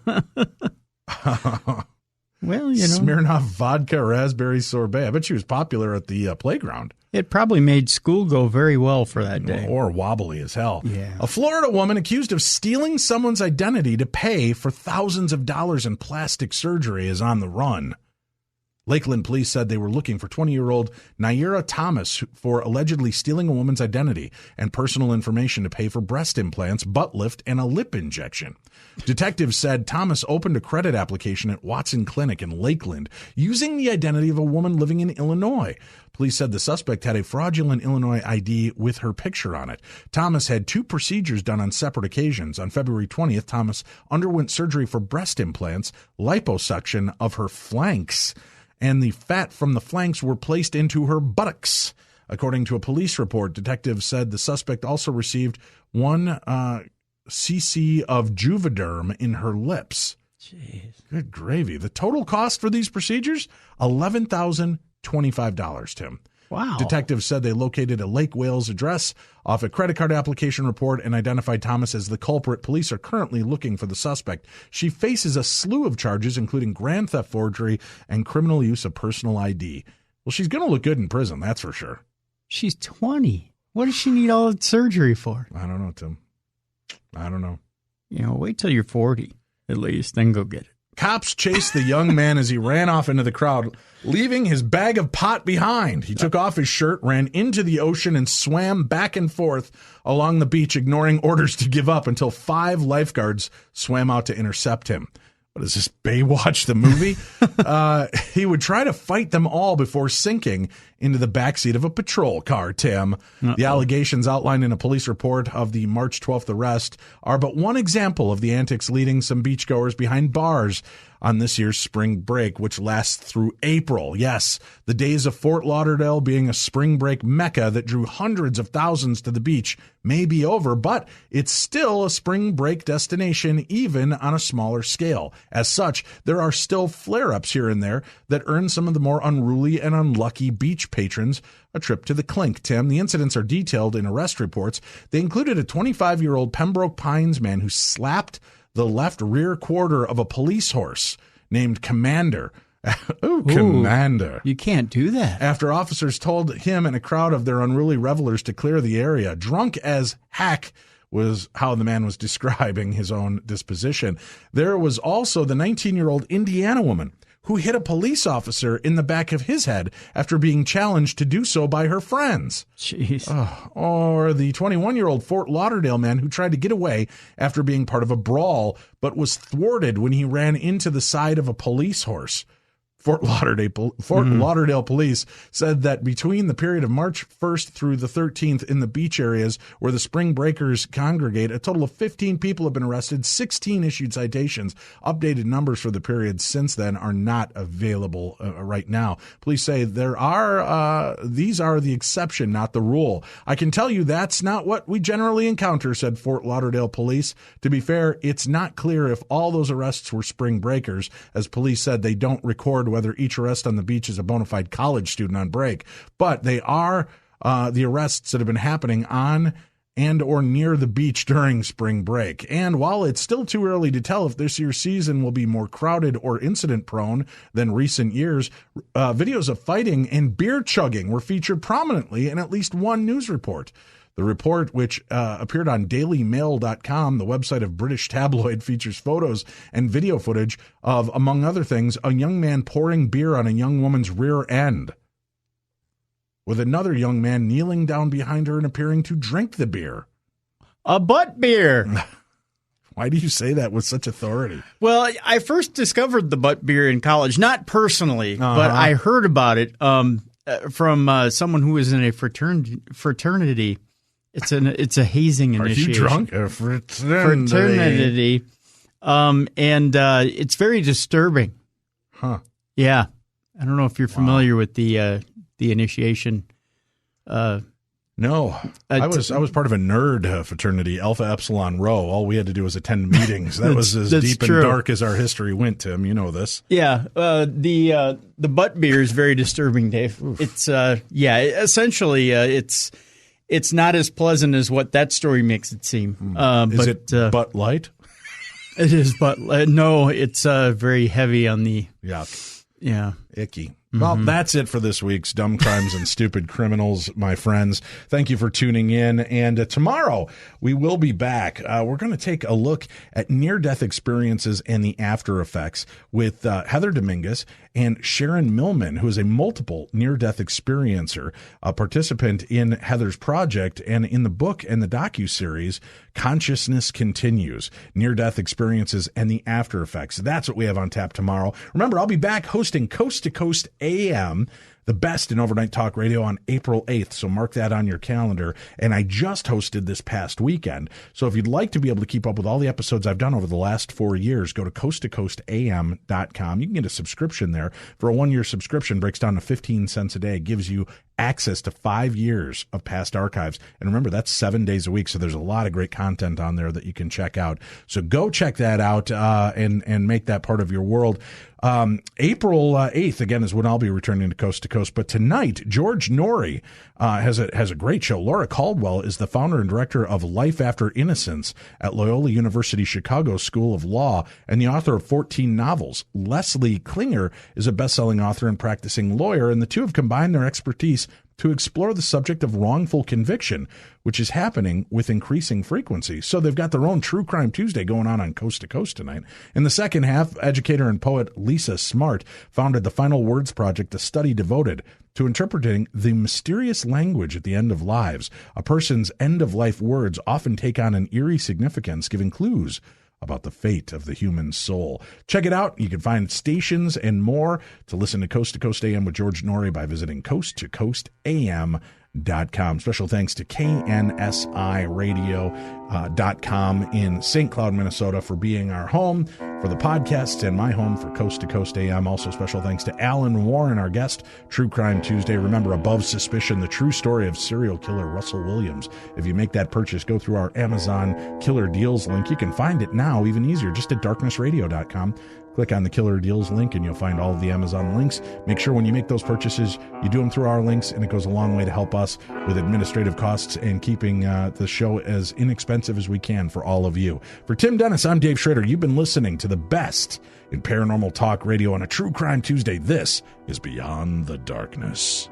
Well, Smirnoff vodka raspberry sorbet. I bet she was popular at the playground. It probably made school go very well for that day. Or wobbly as hell. Yeah. A Florida woman accused of stealing someone's identity to pay for thousands of dollars in plastic surgery is on the run. Lakeland police said they were looking for 20-year-old Naira Thomas for allegedly stealing a woman's identity and personal information to pay for breast implants, butt lift, and a lip injection. Detectives said Thomas opened a credit application at Watson Clinic in Lakeland using the identity of a woman living in Illinois. Police said the suspect had a fraudulent Illinois ID with her picture on it. Thomas had 2 procedures done on separate occasions. On February 20th, Thomas underwent surgery for breast implants, liposuction of her flanks, and the fat from the flanks were placed into her buttocks. According to a police report, detectives said the suspect also received 1 cc of Juvederm in her lips. Jeez. Good gravy. The total cost for these procedures, $11,025, Tim. Wow. Detectives said they located a Lake Wales address off a credit card application report and identified Thomas as the culprit. Police are currently looking for the suspect. She faces a slew of charges, including grand theft forgery and criminal use of personal ID. Well, she's going to look good in prison, that's for sure. She's 20. What does she need all that surgery for? I don't know, Tim. I don't know. Wait till you're 40, at least, then go get it. Cops chased the young man as he ran off into the crowd, leaving his bag of pot behind. He took off his shirt, ran into the ocean, and swam back and forth along the beach, ignoring orders to give up until 5 lifeguards swam out to intercept him. What is this, Baywatch the movie? He would try to fight them all before sinking into the backseat of a patrol car, Tim. The allegations outlined in a police report of the March 12th arrest are but one example of the antics leading some beachgoers behind bars on this year's spring break, which lasts through April. Yes, the days of Fort Lauderdale being a spring break mecca that drew hundreds of thousands to the beach may be over, but it's still a spring break destination, even on a smaller scale. As such, there are still flare-ups here and there that earn some of the more unruly and unlucky beach patrons a trip to the clink, Tim. The incidents are detailed in arrest reports. They included a 25-year-old Pembroke Pines man who slapped the left rear quarter of a police horse named Commander. Ooh, Commander. You can't do that. After officers told him and a crowd of their unruly revelers to clear the area. Drunk as heck was how the man was describing his own disposition. There was also the 19-year-old Indiana woman who hit a police officer in the back of his head after being challenged to do so by her friends. Jeez. Or the 21-year-old Fort Lauderdale man who tried to get away after being part of a brawl, but was thwarted when he ran into the side of a police horse. Fort Lauderdale police said that between the period of March 1st through the 13th in the beach areas where the spring breakers congregate, a total of 15 people have been arrested, 16 issued citations. Updated numbers for the period since then are not available right now. Police say these are the exception, not the rule. I can tell you that's not what we generally encounter, said Fort Lauderdale police. To be fair, it's not clear if all those arrests were spring breakers, as police said they don't record whether each arrest on the beach is a bona fide college student on break, but they are the arrests that have been happening on and or near the beach during spring break. And while it's still too early to tell if this year's season will be more crowded or incident prone than recent years, videos of fighting and beer chugging were featured prominently in at least one news report. The report, which appeared on dailymail.com, the website of British tabloid, features photos and video footage of, among other things, a young man pouring beer on a young woman's rear end, with another young man kneeling down behind her and appearing to drink the beer. A butt beer. Why do you say that with such authority? Well, I first discovered the butt beer in college, not personally, but I heard about it. from someone who is in a fraternity. It's a hazing initiation. Are you drunk? A fraternity. And it's very disturbing. Huh. Yeah. I don't know if you're familiar with the initiation. No, I was part of a nerd fraternity, Alpha Epsilon Rho. All we had to do was attend meetings. That was as deep and dark as our history went, Tim. You know this. Yeah, the butt beer is very disturbing, Dave. Oof. It's essentially it's not as pleasant as what that story makes it seem. Is it Butt Light? It is, but no, it's very heavy on the yuck. Yeah, icky. Well, that's it for this week's Dumb Crimes and Stupid Criminals, my friends. Thank you for tuning in. And tomorrow we will be back. We're going to take a look at near-death experiences and the after effects with Heather Dominguez and Sharon Millman, who is a multiple near-death experiencer, a participant in Heather's project and in the book and the docuseries Consciousness Continues, Near-Death Experiences and the After Effects. That's what we have on tap tomorrow. Remember, I'll be back hosting Coast to Coast AM, the best in overnight talk radio, on April 8th. So mark that on your calendar. And I just hosted this past weekend. So if you'd like to be able to keep up with all the episodes I've done over the last 4 years, go to coasttocoastam.com. You can get a subscription there. For a 1-year subscription, breaks down to 15 cents a day, gives you access to 5 years of past archives. And remember, that's 7 days a week. So there's a lot of great content on there that you can check out. So go check that out and make that part of your world. April 8th, again, is when I'll be returning to Coast. But tonight, George Norrie has a great show. Laura Caldwell is the founder and director of Life After Innocence at Loyola University Chicago School of Law and the author of 14 novels. Leslie Klinger is a best-selling author and practicing lawyer, and the two have combined their expertise to explore the subject of wrongful conviction, which is happening with increasing frequency. So they've got their own True Crime Tuesday going on Coast to Coast tonight. In the second half, educator and poet Lisa Smart founded the Final Words Project, a study devoted to interpreting the mysterious language at the end of lives. A person's end-of-life words often take on an eerie significance, giving clues about the fate of the human soul. Check it out. You can find stations and more to listen to Coast AM with George Norrie by visiting coasttocoastam.com. Special thanks to KNSIRadio.com in St. Cloud, Minnesota for being our home for the podcasts and my home for Coast to Coast AM. Also special thanks to Alan Warren, our guest, True Crime Tuesday. Remember, Above Suspicion, the true story of serial killer Russell Williams. If you make that purchase, go through our Amazon Killer Deals link. You can find it now, even easier, just at darknessradio.com. Click on the Killer Deals link and you'll find all of the Amazon links. Make sure when you make those purchases, you do them through our links, and it goes a long way to help us with administrative costs and keeping the show as inexpensive as we can for all of you. For Tim Dennis, I'm Dave Schrader. You've been listening to the best in paranormal talk radio on a True Crime Tuesday. This is Beyond the Darkness.